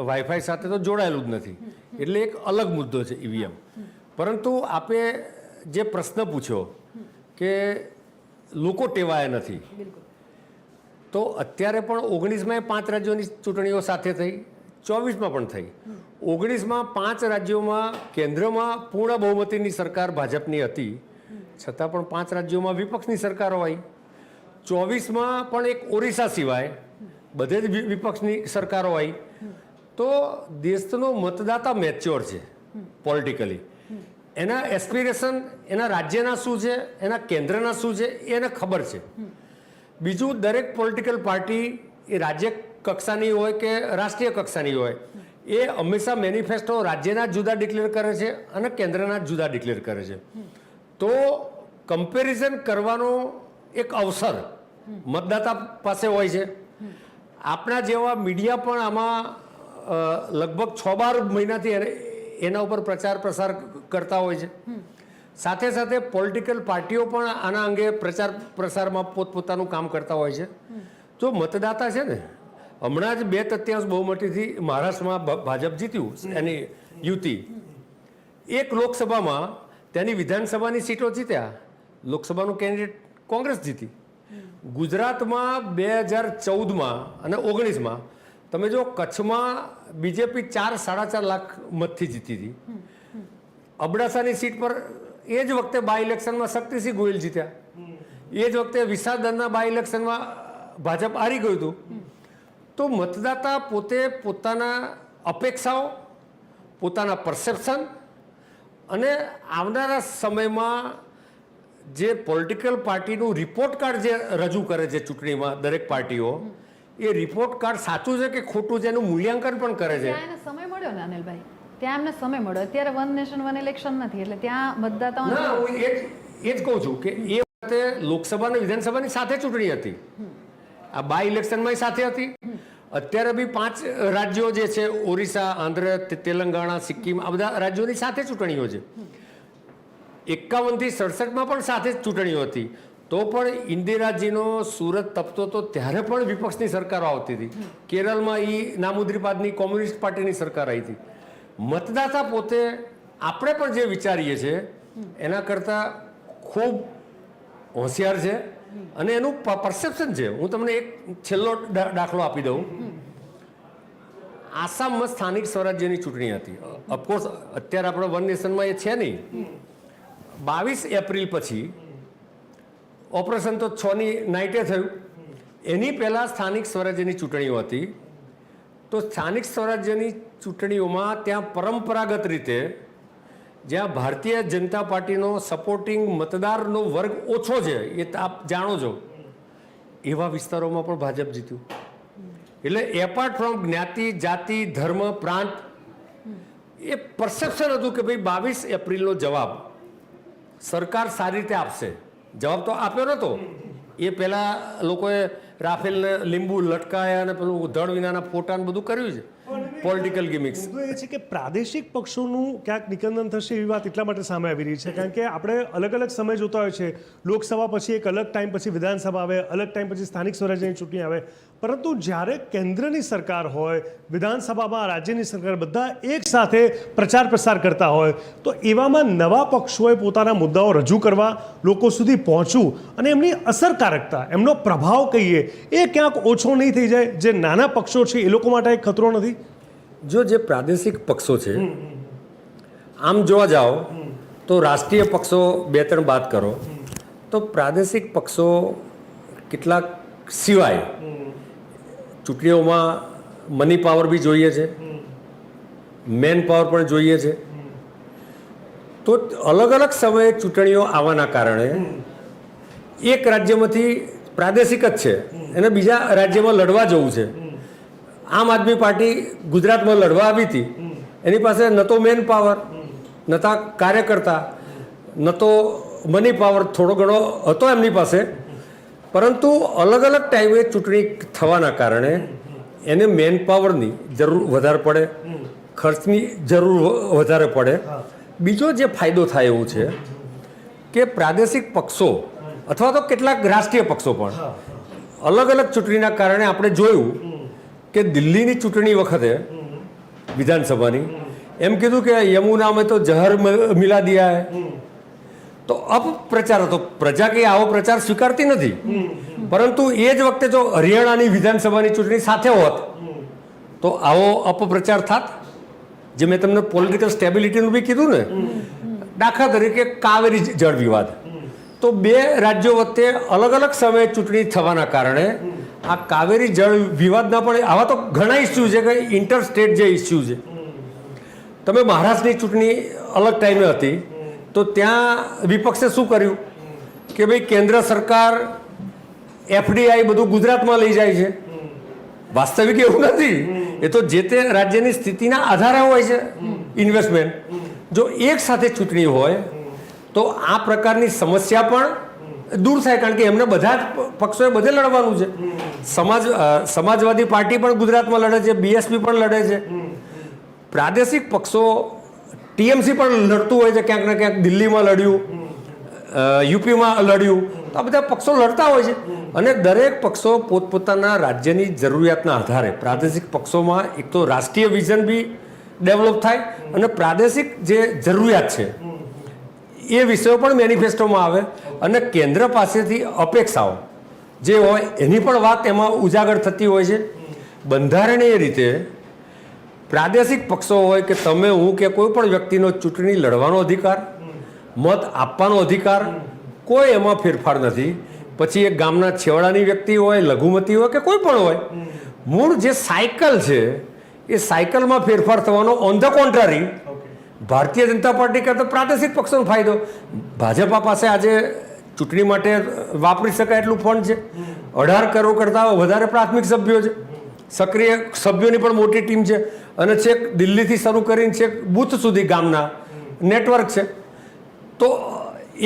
વાઈફાઈ સાથે તો જોડાયેલું જ નથી, એટલે એક અલગ મુદ્દો છે ઈવીએમ. પરંતુ આપે જે પ્રશ્ન પૂછ્યો કે લોકો ટેવાયા નથી, તો અત્યારે પણ 19માં 5 રાજ્યોની ચૂંટણીઓ સાથે થઈ, 24માં પણ થઈ. 19માં 5 રાજ્યોમાં કેન્દ્રમાં પૂર્ણ બહુમતીની સરકાર ભાજપની હતી, છતાં પણ 5 રાજ્યોમાં વિપક્ષની સરકારો આવી. 24માં પણ એક ઓરિસ્સા સિવાય બધે જ વિપક્ષની સરકારો આવી. તો દેશનો મતદાતા મેચ્યોર છે પોલિટિકલી, એના એસ્પિરેશન એના રાજ્યના શું છે, એના કેન્દ્રના શું છે એને ખબર છે. બીજું, દરેક પોલિટિકલ પાર્ટી એ રાજ્ય કક્ષાની હોય કે રાષ્ટ્રીય કક્ષાની હોય, એ હંમેશા મેનિફેસ્ટો રાજ્યના જુદા ડિક્લેર કરે છે અને કેન્દ્રના જુદા ડિક્લેર કરે છે. તો કમ્પેરિઝન કરવાનો એક અવસર મતદાતા પાસે હોય છે. આપણા જેવા મીડિયા પણ આમાં લગભગ 6-12 મહિનાથી એના ઉપર પ્રચાર પ્રસાર કરતા હોય છે. સાથે સાથે પોલિટિકલ પાર્ટીઓ પણ આના અંગે પ્રચાર પ્રસારમાં પોતપોતાનું કામ કરતા હોય છે. જો મતદાતા છે ને, હમણાં જ 2/3 બહુમતીથી મહારાષ્ટ્રમાં ભાજપ જીત્યું એની યુતિ. એક લોકસભામાં તેની વિધાનસભાની સીટો જીત્યા, લોકસભાનું કેન્ડિડેટ કોંગ્રેસ જીતી. ગુજરાતમાં 2014માં અને 19માં તમે જો કચ્છમાં બીજેપી 4-4.5 લાખ મતથી જીતી હતી. અબડાસાની સીટ પર એ જ વખતે બાય ઇલેક્શનમાં શક્તિસિંહ ગોહિલ જીત્યા. એ જ વખતે વિસાવદરના બાય ઇલેક્શનમાં ભાજપ હારી ગયું હતું. તો મતદાતા પોતે પોતાના અપેક્ષાઓ, પોતાના પરસેપ્શન અને આવનારા સમયમાં જે પોલિટિકલ પાર્ટીનું રિપોર્ટ કાર્ડ જે રજૂ કરે છે ચૂંટણીમાં દરેક પાર્ટીઓ, એ રિપોર્ટ કાર્ડ સાચું છે કે ખોટું છે એનું મૂલ્યાંકન પણ કરે છે. ત્યાં એને સમય મળ્યો ને અનિલભાઈ, ત્યાં એમને સમય મળ્યો. અત્યારે વન નેશન વન ઇલેક્શન નથી, એટલે ત્યાં મતદાતાઓ ના, હું એ જ કહું છું કે એ વખતે લોકસભા અને વિધાનસભાની સાથે ચૂંટણી હતી, આ બાય ઇલેક્શનમાં સાથે હતી. અત્યારે બી 5 રાજ્યો જે છે, ઓરિસ્સા, આંધ્ર, તેલંગાણા, સિક્કિમ, આ બધા રાજ્યોની સાથે ચૂંટણીઓ છે. 51થી 67માં પણ સાથે જ ચૂંટણીઓ હતી. તો પણ ઇન્દિરાજીનો સુરત તપતો તો ત્યારે પણ વિપક્ષની સરકારો આવતી હતી. કેરળમાં એ નામુદ્રીપાદની કોમ્યુનિસ્ટ પાર્ટીની સરકાર આવી હતી. મતદાતા પોતે આપણે પણ જે વિચારીએ છીએ એના કરતાં ખૂબ હોશિયાર છે અને એનું પરસેપ્શન છે. હું તમને એક છેલ્લો દાખલો આપી દઉં. આસામમાં સ્થાનિક સ્વરાજ્યની ચૂંટણી હતી. ઓફકોર્સ અત્યારે આપણે વન નેશનમાં એ છે નહીં. 22 એપ્રિલ પછી ઓપરેશન તો 6ની નાઇટે થયું. એની પહેલાં સ્થાનિક સ્વરાજ્યની ચૂંટણીઓ હતી. તો સ્થાનિક સ્વરાજ્યની ચૂંટણીઓમાં ત્યાં પરંપરાગત રીતે જ્યાં ભારતીય જનતા પાર્ટીનો સપોર્ટિંગ મતદારનો વર્ગ ઓછો છે, એ આપ જાણો છો, એવા વિસ્તારોમાં પણ ભાજપ જીત્યું. એટલે એપાર્ટ ફ્રોમ જ્ઞાતિ, જાતિ, ધર્મ, પ્રાંત, એ પરસેપ્શન હતું કે ભાઈ 22 એપ્રિલનો જવાબ સરકાર સારી રીતે આપશે. જવાબ તો આપ્યો નહોતો. એ પહેલાં લોકોએ રાફેલને લીંબુ લટકાયા અને પેલું ધડ વિનાના ફોટાને બધું કર્યું છે, પોલિટિકલ ગિમિક્સ. મુદ્દો એ છે કે પ્રાદેશિક પક્ષોનું ક્યાંક નિકંદન થશે એવી વાત એટલા માટે સામે આવી રહી છે કારણ કે આપણે અલગ અલગ સમય જોતા હોય છે. લોકસભા પછી એક અલગ ટાઈમ પછી વિધાનસભા આવે, અલગ ટાઈમ પછી સ્થાનિક સ્વરાજ્યની ચૂંટણી આવે. પરંતુ જ્યારે કેન્દ્રની સરકાર હોય, વિધાનસભામાં રાજ્યની સરકાર, બધા એક સાથે પ્રચાર પ્રસાર કરતા હોય, તો એવામાં નવા પક્ષોએ પોતાના મુદ્દાઓ રજૂ કરવા, લોકો સુધી પહોંચવું અને એમની અસરકારકતા, એમનો પ્રભાવ કહીએ, એ ક્યાંક ઓછો નહીં થઈ જાય. જે નાના પક્ષો છે એ લોકો માટે એક ખતરો નથી? જો જે પ્રાદેશિક પક્ષો છે, આમ જોવા જાઓ તો રાષ્ટ્રીય પક્ષો 2-3 બાદ કરો તો પ્રાદેશિક પક્ષો કેટલાક સિવાય ચૂંટણીઓમાં મની પાવર બી જોઈએ છે, મેન પાવર પણ જોઈએ છે. તો અલગ અલગ સમયે ચૂંટણીઓ આવવાના કારણે એક રાજ્યમાંથી પ્રાદેશિક જ છે એને બીજા રાજ્યમાં લડવા જવું છે. આમ આદમી પાર્ટી ગુજરાતમાં લડવા આવી હતી, એની પાસે ન તો મેન પાવર, ન તો કાર્યકર્તા, ન તો મની પાવર થોડો ઘણો હતો એમની પાસે, પરંતુ અલગ અલગ ટાઈમે ચૂંટણી થવાના કારણે એને મેન પાવરની જરૂર વધારે પડે, ખર્ચની જરૂર વધારે પડે. બીજો જે ફાયદો થાય એવું છે કે પ્રાદેશિક પક્ષો અથવા તો કેટલાક રાષ્ટ્રીય પક્ષો પણ અલગ અલગ ચૂંટણીના કારણે આપણે જોયું કે દિલ્હીની ચૂંટણી વખતે વિધાનસભાની એમ કીધું કે યમુના મેં તો જહર મિલા દિયા હે, તો અપપ્રચાર હતો. પ્રજા કે આવો પ્રચાર સ્વીકારતી નથી, પરંતુ એ જ વખતે જો હરિયાણાની વિધાનસભાની ચૂંટણી સાથે હોત તો આવો અપપ્રચાર થાત. જે મેં તમને પોલિટિકલ સ્ટેબિલિટીનું બી કીધું ને, દાખલા તરીકે કાવેરી જળ વિવાદ, તો બે રાજ્યો વચ્ચે અલગ અલગ સમયે ચૂંટણી થવાના કારણે આ કાવેરી જળ વિવાદના પણ આવા તો ઘણા ઇસ્યુ છે કે ઇન્ટર સ્ટેટ જે ઇસ્યુ છે. તમે મહારાષ્ટ્રની ચૂંટણી અલગ ટાઈમે હતી તો ત્યાં વિપક્ષે શું કર્યું કે ભાઈ કેન્દ્ર સરકાર એફડીઆઈ બધું ગુજરાતમાં લઈ જાય છે. વાસ્તવિક એવું નથી, એ તો જે તે રાજ્યની સ્થિતિના આધારે હોય છે ઇન્વેસ્ટમેન્ટ. જો એક સાથે ચૂંટણી હોય તો આ પ્રકારની સમસ્યા પણ દૂર થાય, કારણ કે એમને બધા જ પક્ષોએ બધે લડવાનું છે. સમાજવાદી પાર્ટી પણ ગુજરાતમાં લડે છે, બીએસપી પણ લડે છે, પ્રાદેશિક પક્ષો ટીએમસી પણ લડતું હોય છે, ક્યાંક ને ક્યાંક દિલ્હીમાં લડ્યું, યુપીમાં લડ્યું, તો આ બધા પક્ષો લડતા હોય છે. અને દરેક પક્ષો પોતપોતાના રાજ્યની જરૂરિયાતના આધારે પ્રાદેશિક પક્ષોમાં એક તો રાષ્ટ્રીય વિઝન બી ડેવલપ થાય અને પ્રાદેશિક જે જરૂરિયાત છે એ વિષયો પણ મેનિફેસ્ટોમાં આવે અને કેન્દ્ર પાસેથી અપેક્ષાઓ જે હોય એની પણ વાત એમાં ઉજાગર થતી હોય છે. બંધારણીય રીતે પ્રાદેશિક પક્ષો હોય કે તમે હું કે કોઈ પણ વ્યક્તિનો ચૂંટણી લડવાનો અધિકાર, મત આપવાનો અધિકાર, કોઈ એમાં ફેરફાર નથી. પછી એક ગામના છેવાડાની વ્યક્તિ હોય, લઘુમતી હોય કે કોઈ પણ હોય, મૂળ જે સાયકલ છે એ સાયકલમાં ફેરફાર થવાનો. On the કોન્ટ્રારી Bharatiya Janata party કરતા પ્રાદેશિક પક્ષોનો ફાયદો. ભાજપા પાસે આજે ચૂંટણી માટે વાપરી શકાય એટલું ફંડ છે, 18 કરોડ કરતાં વધારે પ્રાથમિક સભ્યો છે, સક્રિય સભ્યોની પણ મોટી ટીમ છે, અને છેક દિલ્હીથી શરૂ કરીને છેક બૂથ સુધી ગામના નેટવર્ક છે. તો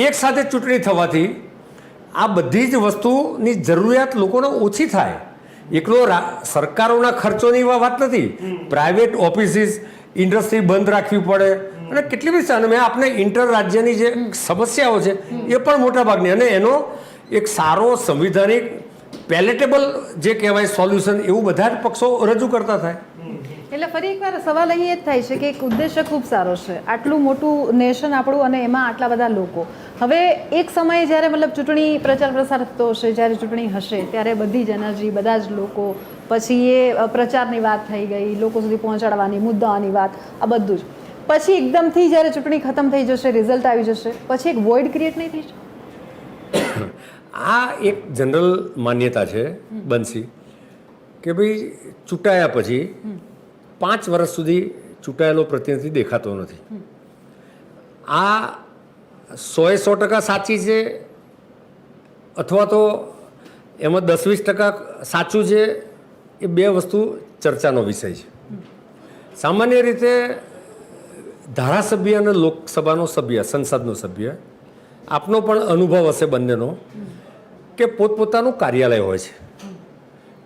એક સાથે ચૂંટણી થવાથી આ બધી જ વસ્તુની જરૂરિયાત લોકોને ઓછી થાય. એકલો સરકારોના ખર્ચોની વાત નથી, પ્રાઇવેટ ઓફિસીસ, ઇન્ડસ્ટ્રી બંધ રાખવી પડે અને કેટલી બધી. અને મેં આપણે ઇન્ટર રાજ્યની જે સમસ્યાઓ છે એ પણ મોટા ભાગની, અને એનો એક સારો સંવિધાનિક પેલેટેબલ જે કહેવાય સોલ્યુશન એવું બધા જ પક્ષો રજૂ કરતા થાય. એટલે ફરી એકવાર સવાલ અહીં એ જ થાય છે કે એક ઉદ્દેશ્ય ખૂબ સારો છે, આટલું મોટું નેશન આપણું અને એમાં આટલા બધા લોકો. હવે એક સમયે જ્યારે મતલબ ચૂંટણી પ્રચાર પ્રસાર થતો હશે, જ્યારે ચૂંટણી હશે ત્યારે બધી જ એનર્જી, બધા જ લોકો, પછી એ પ્રચારની વાત થઈ ગઈ, લોકો સુધી પહોંચાડવાની મુદ્દાઓની વાત, આ બધું જ પછી એકદમથી જ્યારે ચૂંટણી ખતમ થઈ જશે, રિઝલ્ટ આવી જશે, પછી એક વોઇડ ક્રિએટ નહીં થઈ શકે? આ એક જનરલ માન્યતા છે બંસી કે ભાઈ ચૂંટાયા પછી 5 વર્ષ સુધી ચૂંટાયેલો પ્રતિનિધિ દેખાતો નથી. આ 100% સાચી છે અથવા તો એમાં 10-20% સાચું છે, એ બે વસ્તુ ચર્ચાનો વિષય છે. સામાન્ય રીતે ધારાસભ્ય અને લોકસભાનો સભ્ય, સંસદનો સભ્ય, આપનો પણ અનુભવ હશે બંનેનો, કે પોતપોતાનું કાર્યાલય હોય છે,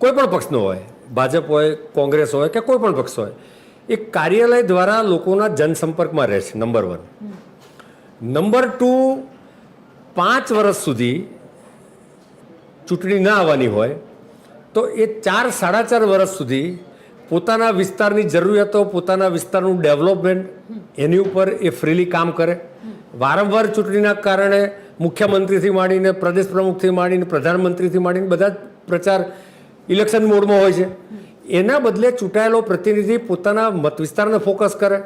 કોઈ પણ પક્ષનો હોય, ભાજપ હોય, કોંગ્રેસ હોય કે કોઈ પણ પક્ષ હોય. એ કાર્યાલય દ્વારા લોકોના જનસંપર્કમાં રહે છે, નંબર 1. નંબર 2, 5 વર્ષ સુધી ચૂંટણી ના આવવાની હોય તો એ 4-4.5 વર્ષ સુધી પોતાના વિસ્તારની જરૂરિયાતો, પોતાના વિસ્તારનું ડેવલપમેન્ટ એની ઉપર એ ફ્રીલી કામ કરે. વારંવાર ચૂંટણીના કારણે મુખ્યમંત્રીથી માંડીને, પ્રદેશ પ્રમુખથી માંડીને, પ્રધાનમંત્રીથી માંડીને બધા જ પ્રચાર ઇલેક્શન મોડમાં હોય છે. એના બદલે ચૂંટાયેલો પ્રતિનિધિ પોતાના મત વિસ્તારને ફોકસ કરે,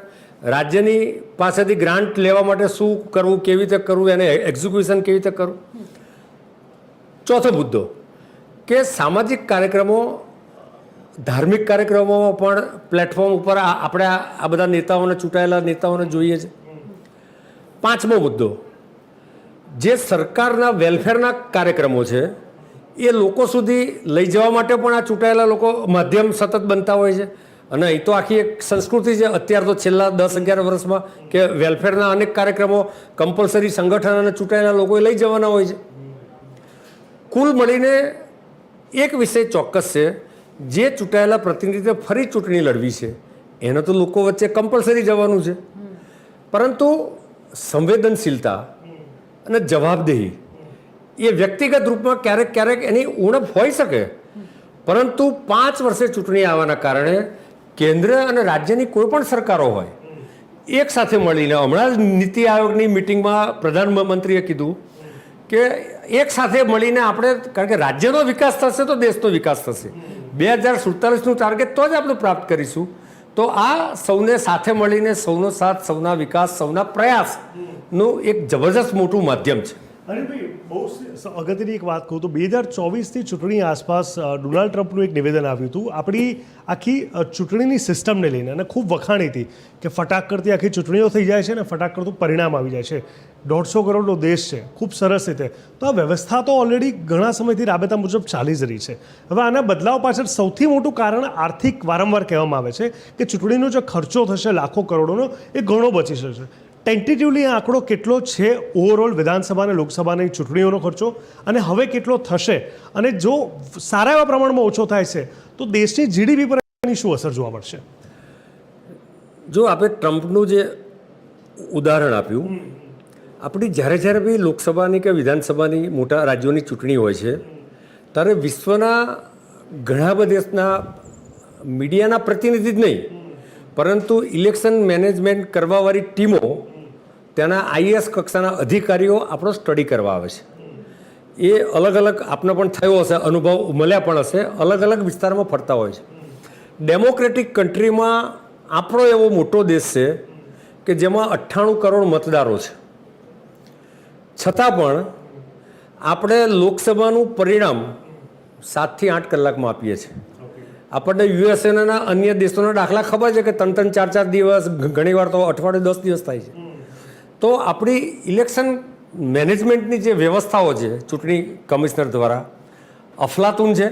રાજ્યની પાસેથી ગ્રાન્ટ લેવા માટે શું કરવું, કેવી રીતે કરવું, એને એક્ઝિક્યુશન કેવી રીતે કરવું. ચોથો મુદ્દો કે સામાજિક કાર્યક્રમો, ધાર્મિક કાર્યક્રમોમાં પણ પ્લેટફોર્મ ઉપર આપણે આ બધા નેતાઓને, ચૂંટાયેલા નેતાઓને જોઈએ છે. પાંચમો મુદ્દો, જે સરકારના વેલફેરના કાર્યક્રમો છે એ લોકો સુધી લઈ જવા માટે પણ આ ચૂંટાયેલા લોકો માધ્યમ સતત બનતા હોય છે. અને અહીં તો આખી એક સંસ્કૃતિ છે અત્યાર તો છેલ્લા 10-11 વર્ષમાં કે વેલફેરના અનેક કાર્યક્રમો કમ્પલસરી સંગઠન અને ચૂંટાયેલા લોકોએ લઈ જવાના હોય છે. કુલ મળીને એક વિષય ચોક્કસ છે, જે ચૂંટાયેલા પ્રતિનિધિએ ફરી ચૂંટણી લડવી છે એને તો લોકો વચ્ચે કમ્પલસરી જવાનું છે, પરંતુ સંવેદનશીલતા અને જવાબદેહી એ વ્યક્તિગત રૂપમાં ક્યારેક ક્યારેક એની ઉણપ હોઈ શકે, પરંતુ 5 વર્ષે ચૂંટણી આવવાના કારણે કેન્દ્ર અને રાજ્યની કોઈ પણ સરકારો હોય એક સાથે મળીને, હમણાં જ નીતિ આયોગની મિટિંગમાં પ્રધાનમંત્રીએ કીધું કે એક સાથે મળીને આપણે, કારણ કે રાજ્યનો વિકાસ થશે તો દેશનો વિકાસ થશે, 2047નું ટાર્ગેટ તો જ આપણે પ્રાપ્ત કરીશું. તો આ સૌને સાથે મળીને, સૌનો સાથ, સૌના વિકાસ, સૌના પ્રયાસનું એક જબરજસ્ત મોટું માધ્યમ છે. અને ભાઈ બહુ અગત્યની એક વાત કહું તો 2024ની ચૂંટણી આસપાસ ડોનાલ્ડ ટ્રમ્પનું એક નિવેદન આવ્યું હતું આપણી આખી ચૂંટણીની સિસ્ટમને લઈને, અને ખૂબ વખાણી હતી કે ફટાક કરતી આખી ચૂંટણીઓ થઈ જાય છે ને ફટાક કરતું પરિણામ આવી જાય છે. 150 કરોડનો દેશ છે, ખૂબ સરસ રીતે. તો આ વ્યવસ્થા તો ઓલરેડી ઘણા સમયથી રાબેતા મુજબ ચાલી જ રહી છે. હવે આના બદલાવ પાછળ સૌથી મોટું કારણ આર્થિક વારંવાર કહેવામાં આવે છે કે ચૂંટણીનો જે ખર્ચો થશે લાખો કરોડોનો એ ઘણો બચી શકશે. ટેન્ટેટિવલી આ આંકડો કેટલો છે ઓવરઓલ વિધાનસભા અને લોકસભાની ચૂંટણીઓનો ખર્ચો, અને હવે કેટલો થશે, અને જો સારા એવા પ્રમાણમાં ઓછો થાય છે તો દેશની જીડીપી પર એની શું અસર જોવા મળશે? જો આપણે ટ્રમ્પનું જે ઉદાહરણ આપ્યું, આપણી જ્યારે બી લોકસભાની કે વિધાનસભાની મોટા રાજ્યોની ચૂંટણી હોય છે ત્યારે વિશ્વના ઘણા બધા દેશના મીડિયાના પ્રતિનિધિ જ નહીં, પરંતુ ઇલેક્શન મેનેજમેન્ટ કરવાવાળી ટીમો, ત્યાંના આઈએએસ કક્ષાના અધિકારીઓ આપણો સ્ટડી કરવા આવે છે. એ અલગ અલગ, આપને પણ થયો હશે, અનુભવ મળ્યા પણ હશે, અલગ અલગ વિસ્તારમાં ફરતા હોય છે. ડેમોક્રેટિક કન્ટ્રીમાં આપણો એવો મોટો દેશ છે કે જેમાં 98 કરોડ મતદારો છે, છતાં પણ આપણે લોકસભાનું પરિણામ 7 થી 8 કલાકમાં આપીએ છીએ. આપણને યુએસએના અન્ય દેશોના દાખલા ખબર છે કે 3-4 દિવસ, ઘણીવાર તો અઠવાડિયે 10 દિવસ થાય છે. તો આપણી ઇલેક્શન મેનેજમેન્ટની જે વ્યવસ્થાઓ છે ચૂંટણી કમિશનર દ્વારા અફલાતુન છે.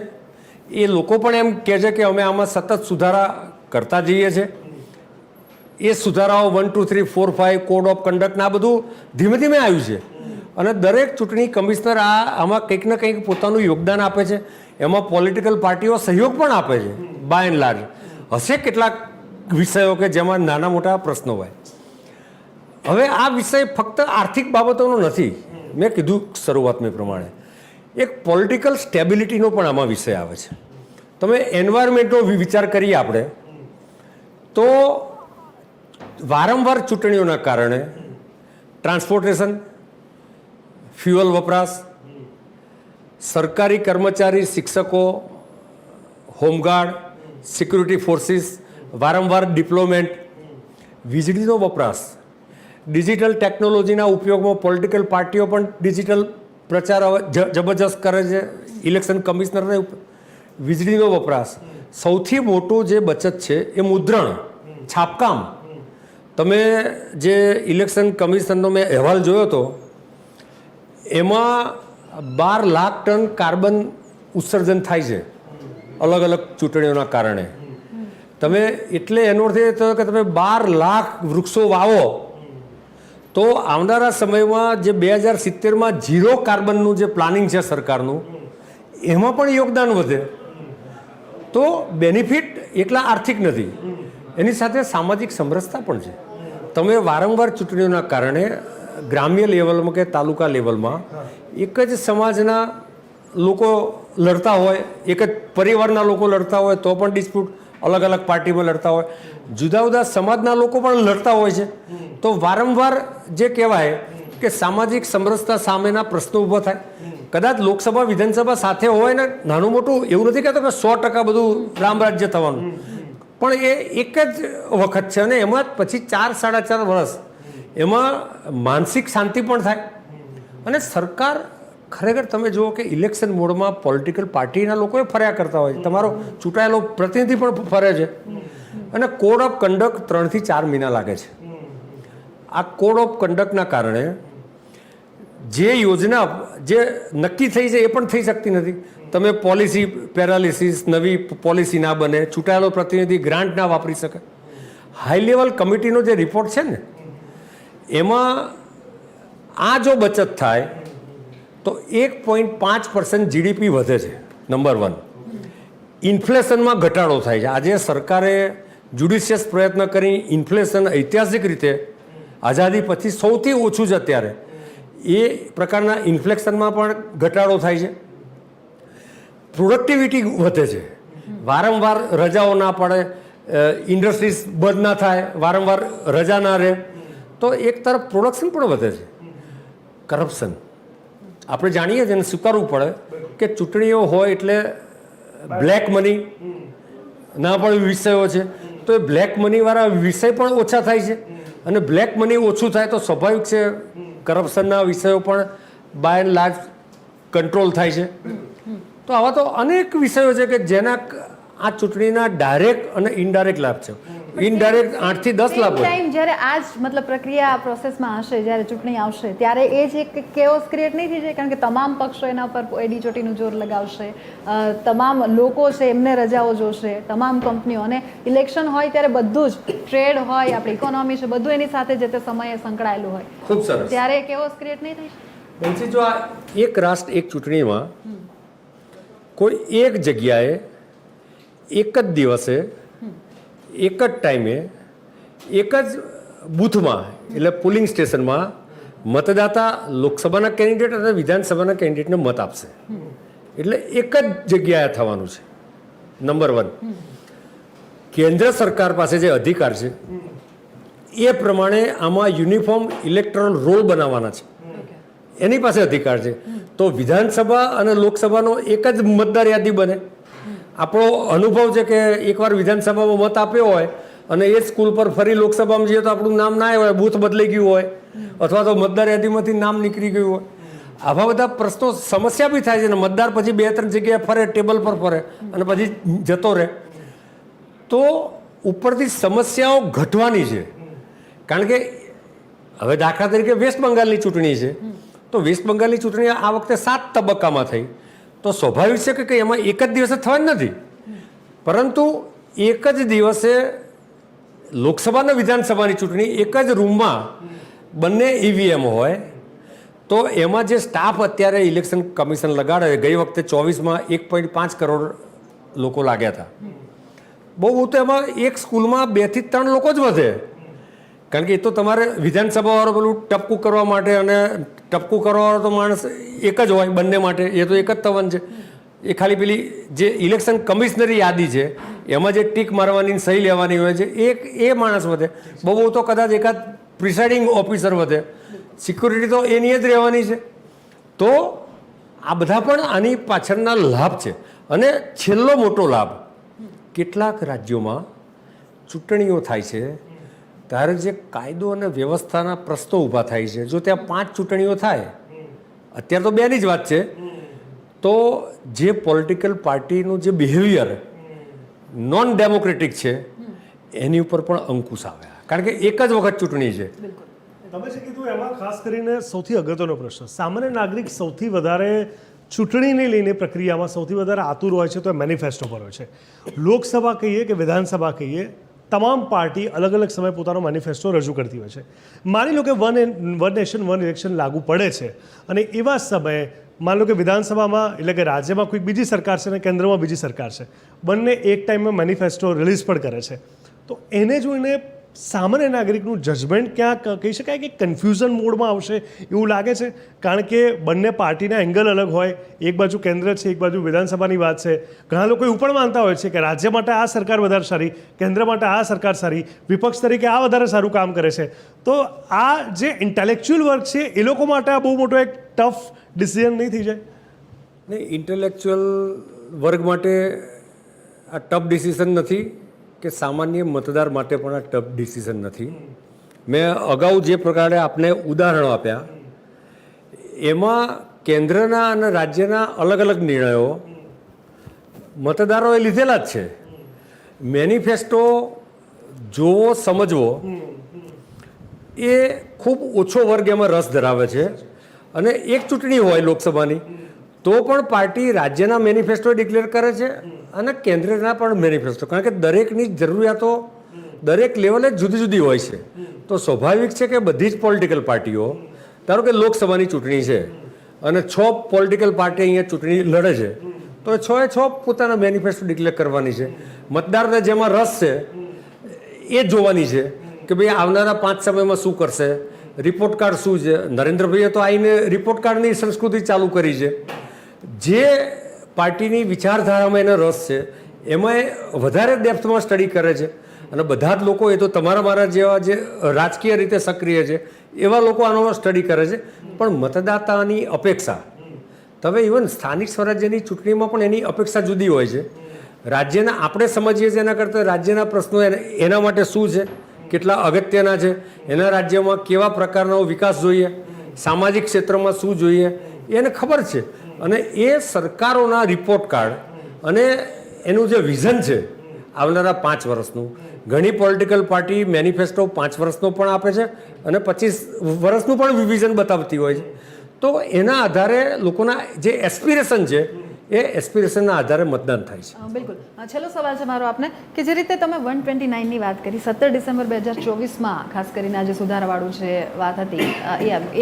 એ લોકો પણ એમ કહે છે કે અમે આમાં સતત સુધારા કરતા જઈએ છીએ. એ સુધારાઓ 1, 2, 3, 4, 5 કોડ ઓફ કન્ડક્ટના આ બધું ધીમે ધીમે આવ્યું છે, અને દરેક ચૂંટણી કમિશનર આમાં કંઈક ને કંઈક પોતાનું યોગદાન આપે છે. એમાં પોલિટિકલ પાર્ટીઓ સહયોગ પણ આપે છે. બાય એન્ડ લાર્જ હશે કેટલાક વિષયો કે જેમાં નાના મોટા પ્રશ્નો હોય. હવે આ વિષય ફક્ત આર્થિક બાબતોનો નથી, મેં કીધું શરૂઆતમાં પ્રમાણે એક પોલિટિકલ સ્ટેબિલિટીનો પણ આમાં વિષય આવે છે. તમે એન્વાયરમેન્ટનો વિચાર કરીએ આપણે તો વારંવાર ચૂંટણીઓના કારણે ટ્રાન્સપોર્ટેશન, ફ્યુઅલ વપરાશ, સરકારી કર્મચારી, શિક્ષકો, હોમગાર્ડ, સિક્યુરિટી ફોર્સિસ, વારંવાર ડિપ્લોયમેન્ટ, વીજળીનો વપરાશ, ડિજિટલ ટેકનોલોજીના ઉપયોગમાં પોલિટિકલ પાર્ટીઓ પણ ડિજિટલ પ્રચાર જબરજસ્ત કરે છે. ઇલેક્શન કમિશનરને વીજળીનો વપરાશ, સૌથી મોટું જે બચત છે એ મુદ્રણ, છાપકામ. તમે જે ઇલેક્શન કમિશનનો મેં અહેવાલ જોયો હતો એમાં 12 લાખ ટન કાર્બન ઉત્સર્જન થાય છે અલગ અલગ ચૂંટણીઓના કારણે. તમે એટલે એનો અર્થ એ થયો કે તમે 12 લાખ વૃક્ષો વાવો તો આવનારા સમયમાં જે 2070માં 0 કાર્બનનું જે પ્લાનિંગ છે સરકારનું, એમાં પણ યોગદાન વધે. તો બેનિફિટ એકલા આર્થિક નથી, એની સાથે સામાજિક સમરસતા પણ છે. તમે વારંવાર ચૂંટણીઓના કારણે ગ્રામ્ય લેવલમાં કે તાલુકા લેવલમાં એક જ સમાજના લોકો લડતા હોય, એક જ પરિવારના લોકો લડતા હોય તો પણ ડિસ્પ્યુટ, અલગ અલગ પાર્ટીમાં લડતા હોય, જુદા જુદા સમાજના લોકો પણ લડતા હોય છે. તો વારંવાર જે કહેવાય કે સામાજિક સમરસતા સામેના પ્રશ્નો ઊભા થાય. કદાચ લોકસભા વિધાનસભા સાથે હોય ને નાનું મોટું, એવું નથી કહેતો કે 100% બધું રામરાજ્ય થવાનું, પણ એ એક જ વખત છે, અને એમાં પછી 4-4.5 વર્ષ એમાં માનસિક શાંતિ પણ થાય, અને સરકાર ખરેખર તમે જુઓ કે ઇલેક્શન મોડમાં પોલિટિકલ પાર્ટીના લોકોએ ફર્યા કરતા હોય છે, તમારો ચૂંટાયેલો પ્રતિનિધિ પણ ફરે છે, અને કોડ ઓફ કન્ડક્ટ 3 થી 4 મહિના લાગે છે. આ કોડ ઓફ કન્ડક્ટના કારણે જે યોજના જે નક્કી થઈ છે એ પણ થઈ શકતી નથી. તમે પોલિસી પેરાલિસિસ, નવી પોલિસી ના બને, ચૂંટાયેલો પ્રતિનિધિ ગ્રાન્ટ ના વાપરી શકે. હાઈ લેવલ કમિટીનો જે રિપોર્ટ છે ને એમાં આ જો બચત થાય તો 1.5% જીડીપી વધે છે. નંબર 1. ઇન્ફ્લેશનમાં ઘટાડો થાય છે. આજે સરકારે જ્યુડિશિયસ પ્રયત્ન કરી ઇન્ફ્લેશન ઐતિહાસિક રીતે આઝાદી પછી સૌથી ઓછું છે અત્યારે, એ પ્રકારના ઇન્ફ્લેશનમાં પણ ઘટાડો થાય છે. પ્રોડક્ટિવિટી વધે છે. વારંવાર રજાઓ ના પડે, ઇન્ડસ્ટ્રીઝ બંધ ના થાય, વારંવાર રજા ના રહે, તો એક તરફ પ્રોડક્શન પણ વધે છે. કરપ્શન આપણે જાણીએ છીએ અને સ્વીકારવું પડે કે ચૂંટણીઓ હોય એટલે બ્લેક મની ના પણ વિષયો છે, તો એ બ્લેક મનીવાળા વિષય પણ ઓછા થાય છે, અને બ્લેક મની ઓછું થાય તો સ્વાભાવિક છે કરપ્શનના વિષયો પણ બાય એન્ડ લાર્જ કંટ્રોલ થાય છે. તો આવા તો અનેક વિષયો છે કે જેના આ ચૂંટણીના ડાયરેક્ટ અને ઇનડાયરેક્ટ લાભ છે. ઇનડાયરેક્ટ 8 થી 10 લાભ હોય. ટાઈમ જ્યારે આ જ મતલબ પ્રક્રિયા પ્રોસેસમાં હશે, જ્યારે ચૂંટણી આવશે ત્યારે એ જ એક કેઓસ ક્રિએટ નહીં થઈ જાય, કારણ કે તમામ પક્ષો એના પર એડી ચોટીનું જોર લગાવશે, તમામ લોકો છે એમને રજાઓ જોશે, તમામ કંપનીઓ, અને ઇલેક્શન હોય ત્યારે બધું જ ટ્રેડ હોય, આપણી ઇકોનોમી છે, બધું એની સાથે જે તે સમયે સંકળાયેલું હોય. ખૂબ સરસ. ત્યારે કેઓસ ક્રિએટ નહીં થઈ શકે. બેનજી, જો આ એક રાષ્ટ્ર એક ચૂંટણીમાં કોઈ એક જગ્યાએ એક જ દિવસે એક જ ટાઈમે એક જ બૂથમાં એટલે પોલિંગ સ્ટેશનમાં મતદાતા લોકસભાના કેન્ડિડેટ અને વિધાનસભાના કેન્ડિડેટને મત આપશે. એટલે એક જ જગ્યાએ થવાનું છે. નંબર 1. કેન્દ્ર સરકાર પાસે જે અધિકાર છે એ પ્રમાણે આમાં યુનિફોર્મ ઇલેક્ટોરલ રોલ બનાવવાના છે, એની પાસે અધિકાર છે. તો વિધાનસભા અને લોકસભાનો એક જ મતદાર યાદી બને. આપણો અનુભવ છે કે એકવાર વિધાનસભામાં મત આપ્યો હોય અને એ સ્કૂલ પર ફરી લોકસભામાં જઈએ તો આપણું નામ ના આવ્યું હોય, બૂથ બદલાઈ ગયું હોય, અથવા તો મતદાર યાદીમાંથી નામ નીકળી ગયું હોય. આવા બધા પ્રશ્નો સમસ્યા બી થાય છે. ને મતદાર પછી 2-3 જગ્યાએ ફરે, ટેબલ પર ફરે અને પછી જતો રહે. તો ઉપરથી સમસ્યાઓ ઘટવાની છે. કારણ કે હવે દાખલા તરીકે વેસ્ટ બંગાળની ચૂંટણી છે, તો વેસ્ટ બંગાળની ચૂંટણી આ વખતે 7 તબક્કામાં થઈ, તો સ્વાભાવિક છે કે એમાં એક જ દિવસે થવાની નથી, પરંતુ એક જ દિવસે લોકસભા અને વિધાનસભાની ચૂંટણી એક જ રૂમમાં બંને ઈવીએમ હોય, તો એમાં જે સ્ટાફ અત્યારે ઇલેક્શન કમિશન લગાડે, ગઈ વખતે 24માં 1.5 કરોડ લોકો લાગ્યા હતા. બહુ તો એમાં એક સ્કૂલમાં 2 થી 3 લોકો જ વધે, કારણ કે એ તો તમારે વિધાનસભાવાળો પેલું ટપકું કરવા માટે, અને ટપકું કરવાવાળો તો માણસ એક જ હોય બંને માટે, એ તો એક જ થવાનું છે. એ ખાલી પેલી જે ઇલેક્શન કમિશનરી યાદી છે એમાં જે ટીક મારવાની સહી લેવાની હોય છે એ માણસ વધે. બહુ તો કદાચ એકાદ પ્રિસાઇડિંગ ઓફિસર વધે. સિક્યુરિટી તો એની જ રહેવાની છે. તો આ બધા પણ આની પાછળના લાભ છે. અને છેલ્લો મોટો લાભ, કેટલાક રાજ્યોમાં ચૂંટણીઓ થાય છે ત્યારે જે કાયદો અને વ્યવસ્થાના પ્રશ્નો ઊભા થાય છે. જો ત્યાં 5 ચૂંટણીઓ થાય, અત્યારે તો 2ની જ વાત છે, તો જે પોલિટિકલ પાર્ટીનું જે બિહેવિયર નોન ડેમોક્રેટિક છે એની ઉપર પણ અંકુશ આવ્યા, કારણ કે એક જ વખત ચૂંટણી છે. તમે જે કીધું એમાં ખાસ કરીને સૌથી અગત્યનો પ્રશ્ન, સામાન્ય નાગરિક સૌથી વધારે ચૂંટણીને લઈને પ્રક્રિયામાં સૌથી વધારે આતુર હોય છે તો એ મેનિફેસ્ટો પર હોય છે. લોકસભા કહીએ કે વિધાનસભા કહીએ, તમામ પાર્ટી અલગ અલગ સમયે પોતાનો મેનિફેસ્ટો રજૂ કરતી હોય છે. માની લો કે વન નેશન વન ઇલેક્શન લાગુ પડે છે, અને એવા સમયે માની લો કે વિધાનસભામાં એટલે કે રાજ્યમાં કોઈક બીજી સરકાર છે અને કેન્દ્રમાં બીજી સરકાર છે, બંને એક ટાઈમમાં મેનિફેસ્ટો રિલીઝ પણ કરે છે, તો એને જોઈને સામાન્ય નાગરિકનું જજમેન્ટ ક્યાંક કહી શકાય કે કન્ફ્યુઝન મોડમાં આવશે એવું લાગે છે. કારણ કે બંને પાર્ટીના એંગલ અલગ હોય, એક બાજુ કેન્દ્ર છે, એક બાજુ વિધાનસભાની વાત છે. ઘણા લોકો એવું પણ માનતા હોય છે કે રાજ્ય માટે આ સરકાર વધારે સારી, કેન્દ્ર માટે આ સરકાર સારી, વિપક્ષ તરીકે આ વધારે સારું કામ કરે છે. તો આ જે ઇન્ટેલેક્ચ્યુઅલ વર્ક છે એ લોકો માટે આ બહુ મોટો એક ટફ ડિસિઝન નહીં થઈ જાય? નહીં, ઇન્ટેલેક્ચ્યુઅલ વર્ગ માટે આ ટફ ડિસિઝન નથી, કે સામાન્ય મતદાર માટે પણ આ ટફ ડિસિઝન નથી. મેં અગાઉ જે પ્રકારે આપને ઉદાહરણો આપ્યા એમાં કેન્દ્રના અને રાજ્યના અલગ અલગ નિર્ણયો મતદારોએ લીધેલા જ છે. મેનિફેસ્ટો જોવો સમજવો એ ખૂબ ઓછો વર્ગ એમાં રસ ધરાવે છે. અને એક ચૂંટણી હોય લોકસભાની તો પણ પાર્ટી રાજ્યના મેનિફેસ્ટો ડિક્લેર કરે છે અને કેન્દ્રના પણ મેનિફેસ્ટો, કારણ કે દરેકની જરૂરિયાતો દરેક લેવલે જુદી જુદી હોય છે. તો સ્વાભાવિક છે કે બધી જ પોલિટિકલ પાર્ટીઓ, ધારો કે લોકસભાની ચૂંટણી છે અને 6 પોલિટિકલ પાર્ટી અહીંયા ચૂંટણી લડે છે, તો 6 પોતાના મેનિફેસ્ટો ડિક્લેર કરવાની છે. મતદારને જેમાં રસ છે એ જોવાની છે કે ભાઈ આવનારા 5 સમયમાં શું કરશે, રિપોર્ટ કાર્ડ શું છે. નરેન્દ્રભાઈએ તો આવીને રિપોર્ટ કાર્ડની સંસ્કૃતિ ચાલુ કરી છે. જે પાર્ટીની વિચારધારામાં એને રસ છે એમાં એ વધારે ડેપ્થમાં સ્ટડી કરે છે. અને બધા જ લોકો, એ તો તમારા મારા જેવા જે રાજકીય રીતે સક્રિય છે એવા લોકો આનો સ્ટડી કરે છે. પણ મતદાતાની અપેક્ષા, તમે ઇવન સ્થાનિક સ્વરાજ્યની ચૂંટણીમાં પણ એની અપેક્ષા જુદી હોય છે. રાજ્યના આપણે સમજીએ છીએ એના કરતાં રાજ્યના પ્રશ્નો એના માટે શું છે, કેટલા અગત્યના છે, એના રાજ્યમાં કેવા પ્રકારનો વિકાસ જોઈએ, સામાજિક ક્ષેત્રમાં શું જોઈએ એને ખબર છે. અને એ સરકારોના રિપોર્ટ કાર્ડ અને એનું જે વિઝન છે આવનારા 5 વર્ષનું, ઘણી પોલિટિકલ પાર્ટી મેનિફેસ્ટો 5 વર્ષનો પણ આપે છે અને 25 વર્ષનું પણ વિઝન બતાવતી હોય છે. તો એના આધારે લોકોના જે એસ્પિરેશન છે એ એસ્પિરેશનના આધારે મતદાન થાય છે. બિલકુલ. છેલ્લો સવાલ છે મારો આપને કે જે રીતે તમે 129ની વાત કરી, 17 ડિસેમ્બર 2024માં ખાસ કરીને આ જે સુધારાવાળું છે વાત હતી,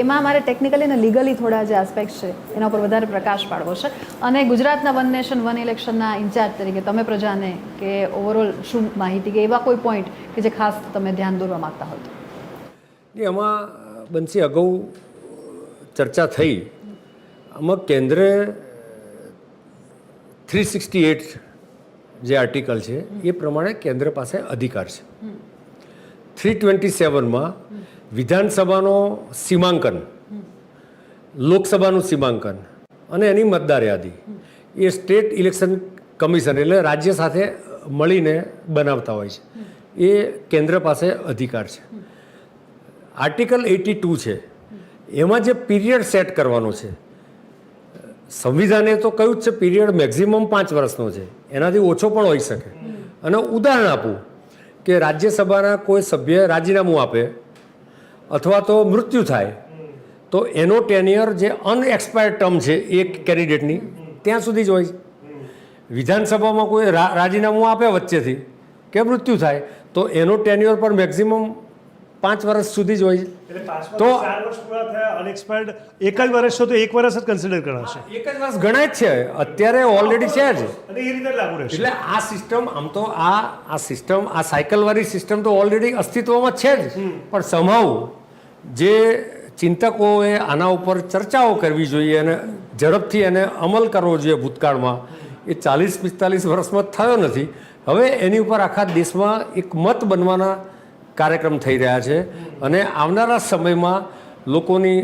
એમાં મારે ટેકનિકલી અને લીગલી થોડા જે આસ્પેક્ટ છે એના ઉપર વધારે પ્રકાશ પાડવો છે. અને ગુજરાતના વન નેશન વન ઇલેક્શનના ઇન્ચાર્જ તરીકે તમે પ્રજાને કે ઓવરઓલ શું માહિતી કે એવા કોઈ પોઈન્ટ કે જે ખાસ તમે ધ્યાન દોરવા માંગતા હોય તો? એમાં બંસી અગાઉ ચર્ચા થઈ. આમાં કેન્દ્રે 368 જે આર્ટિકલ છે એ પ્રમાણે કેન્દ્ર પાસે અધિકાર છે. 327માં વિધાનસભાનો સીમાંકન, લોકસભાનું સીમાંકન અને એની મતદાર યાદી એ સ્ટેટ ઇલેક્શન કમિશન એટલે રાજ્ય સાથે મળીને બનાવતા હોય છે. એ કેન્દ્ર પાસે અધિકાર છે. આર્ટિકલ 82 છે, એમાં જે પીરિયડ સેટ કરવાનો છે, સંવિધાને તો કહ્યું જ છે પીરિયડ મેક્ઝિમમ 5 વર્ષનો છે, એનાથી ઓછો પણ હોઈ શકે. અને ઉદાહરણ આપું કે રાજ્યસભાના કોઈ સભ્ય રાજીનામું આપે અથવા તો મૃત્યુ થાય તો એનો ટેન્યુઅર જે અનએક્સપાયર્ડ ટર્મ છે એ કેન્ડિડેટની ત્યાં સુધી જ હોય છે. વિધાનસભામાં કોઈ રાજીનામું આપે વચ્ચેથી કે મૃત્યુ થાય તો એનો ટેન્યુઅર પર મેક્ઝિમમ 5 વર્ષ સુધી જ હોય છે. તો 4 વર્ષ પૂરા થયા અનએક્સપાયર્ડ એક જ વર્ષ તો 1 વર્ષ જ કન્સિડર ગણાશે. એક જ વર્ષ ગણાય જ છે, અત્યારે ઓલરેડી છે જ. અને એ રીતે લાગુ રહેશે. એટલે આ સિસ્ટમ આમ તો આ સિસ્ટમ આ સાયકલવાળી સિસ્ટમ તો ઓલરેડી અસ્તિત્વમાં છે જ. પણ સંભાવ જે ચિંતકોએ આના ઉપર ચર્ચાઓ કરવી જોઈએ અને ઝડપથી એને અમલ કરવો જોઈએ ભૂતકાળમાં, એ 40-45 વર્ષમાં થયો નથી. હવે એની ઉપર આખા દેશમાં એક મત બનવાના કાર્યક્રમ થઈ રહ્યા છે. અને આવનારા સમયમાં લોકોની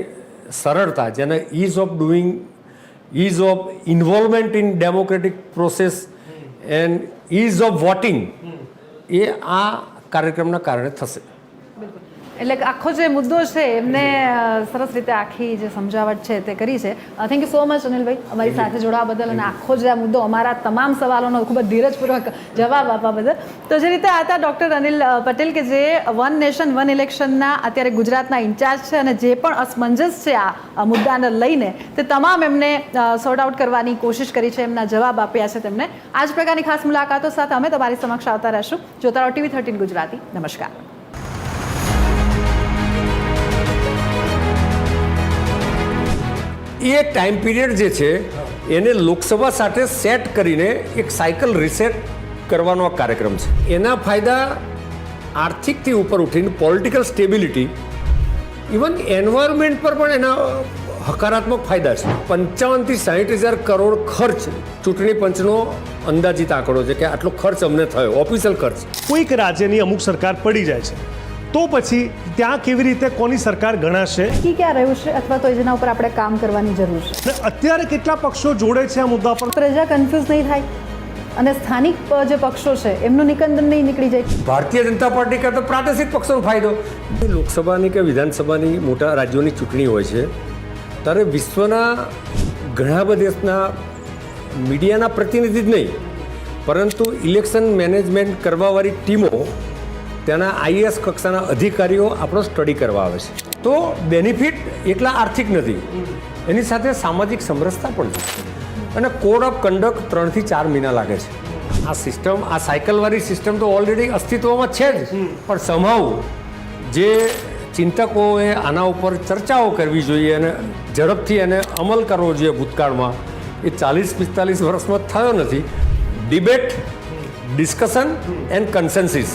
સરળતા, જેને ease of doing, ease of involvement in democratic process and ease of voting, એ આ કાર્યક્રમના કારણે થશે. એટલે આખો જે મુદ્દો છે એમને સરસ રીતે આખી જે સમજાવટ છે તે કરી છે. થેન્ક યુ સો મચ અનિલભાઈ અમારી સાથે જોડાવા બદલ અને આખો જે આ મુદ્દો અમારા તમામ સવાલોનો ખૂબ જ ધીરજપૂર્વક જવાબ આપવા બદલ. તો જે રીતે હતા ડૉક્ટર અનિલ પટેલ કે જે વન નેશન વન ઇલેક્શનના અત્યારે ગુજરાતના ઇન્ચાર્જ છે અને જે પણ અસમંજસ છે આ મુદ્દાને લઈને તે તમામ એમને સોર્ટ આઉટ કરવાની કોશિશ કરી છે, એમના જવાબ આપ્યા છે તેમને. આ જ પ્રકારની ખાસ મુલાકાતો સાથે અમે તમારી સમક્ષ આવતા રહેશું. જોતા રહો TV 13 ગુજરાતી. નમસ્કાર. એ ટાઈમ પીરિયડ જે છે એને લોકસભા સાથે સેટ કરીને એક સાયકલ રિસેટ કરવાનો આ કાર્યક્રમ છે. એના ફાયદા આર્થિકથી ઉપર ઉઠીને પોલિટિકલ સ્ટેબિલિટી, ઇવન એન્વાયરમેન્ટ પર પણ એના હકારાત્મક ફાયદા છે. 55 થી 60,000 કરોડ ખર્ચ ચૂંટણી પંચનો અંદાજિત આંકડો છે કે આટલો ખર્ચ અમને થયો, ઓફિશિયલ ખર્ચ. કોઈક રાજ્યની અમુક સરકાર પડી જાય છે તો પછી ત્યાં કેવી રીતે કોની સરકાર ગણાશે, કી ક્યાં રહ્યું છે અથવા તો જેના ઉપર આપણે કામ કરવાની જરૂર છે. અને અત્યારે કેટલા પક્ષો જોડે છે આ મુદ્દા પર, પ્રજા કન્ફ્યુઝ નહીં થાય અને સ્થાનિક જે પક્ષો છે એમનું નિકંદન નહીં નીકળી જાય. ભારતીય જનતા પાર્ટી કરતા પ્રાદેશિક પક્ષોનો ફાયદો. લોકસભાની કે વિધાનસભાની મોટા રાજ્યોની ચૂંટણી હોય છે ત્યારે વિશ્વના ઘણા બધા દેશના મીડિયાના પ્રતિનિધિ જ નહીં, પરંતુ ઇલેક્શન મેનેજમેન્ટ કરવાવાળી ટીમો, ત્યાંના આઈએએસ કક્ષાના અધિકારીઓ આપણો સ્ટડી કરવા આવે છે. તો બેનિફિટ એકલા આર્થિક નથી, એની સાથે સામાજિક સમરસતા પણ છે. અને કોડ ઓફ કન્ડક્ટ 3 થી 4 મહિના લાગે છે. આ સિસ્ટમ, આ સાયકલવાળી સિસ્ટમ તો ઓલરેડી અસ્તિત્વમાં છે જ, પણ સંભાવ જે ચિંતકોએ આના ઉપર ચર્ચાઓ કરવી જોઈએ અને ઝડપથી એને અમલ કરવો જોઈએ ભૂતકાળમાં, એ 40-45 વર્ષમાં થયો નથી. Debate, discussion and કન્સેન્સિસ.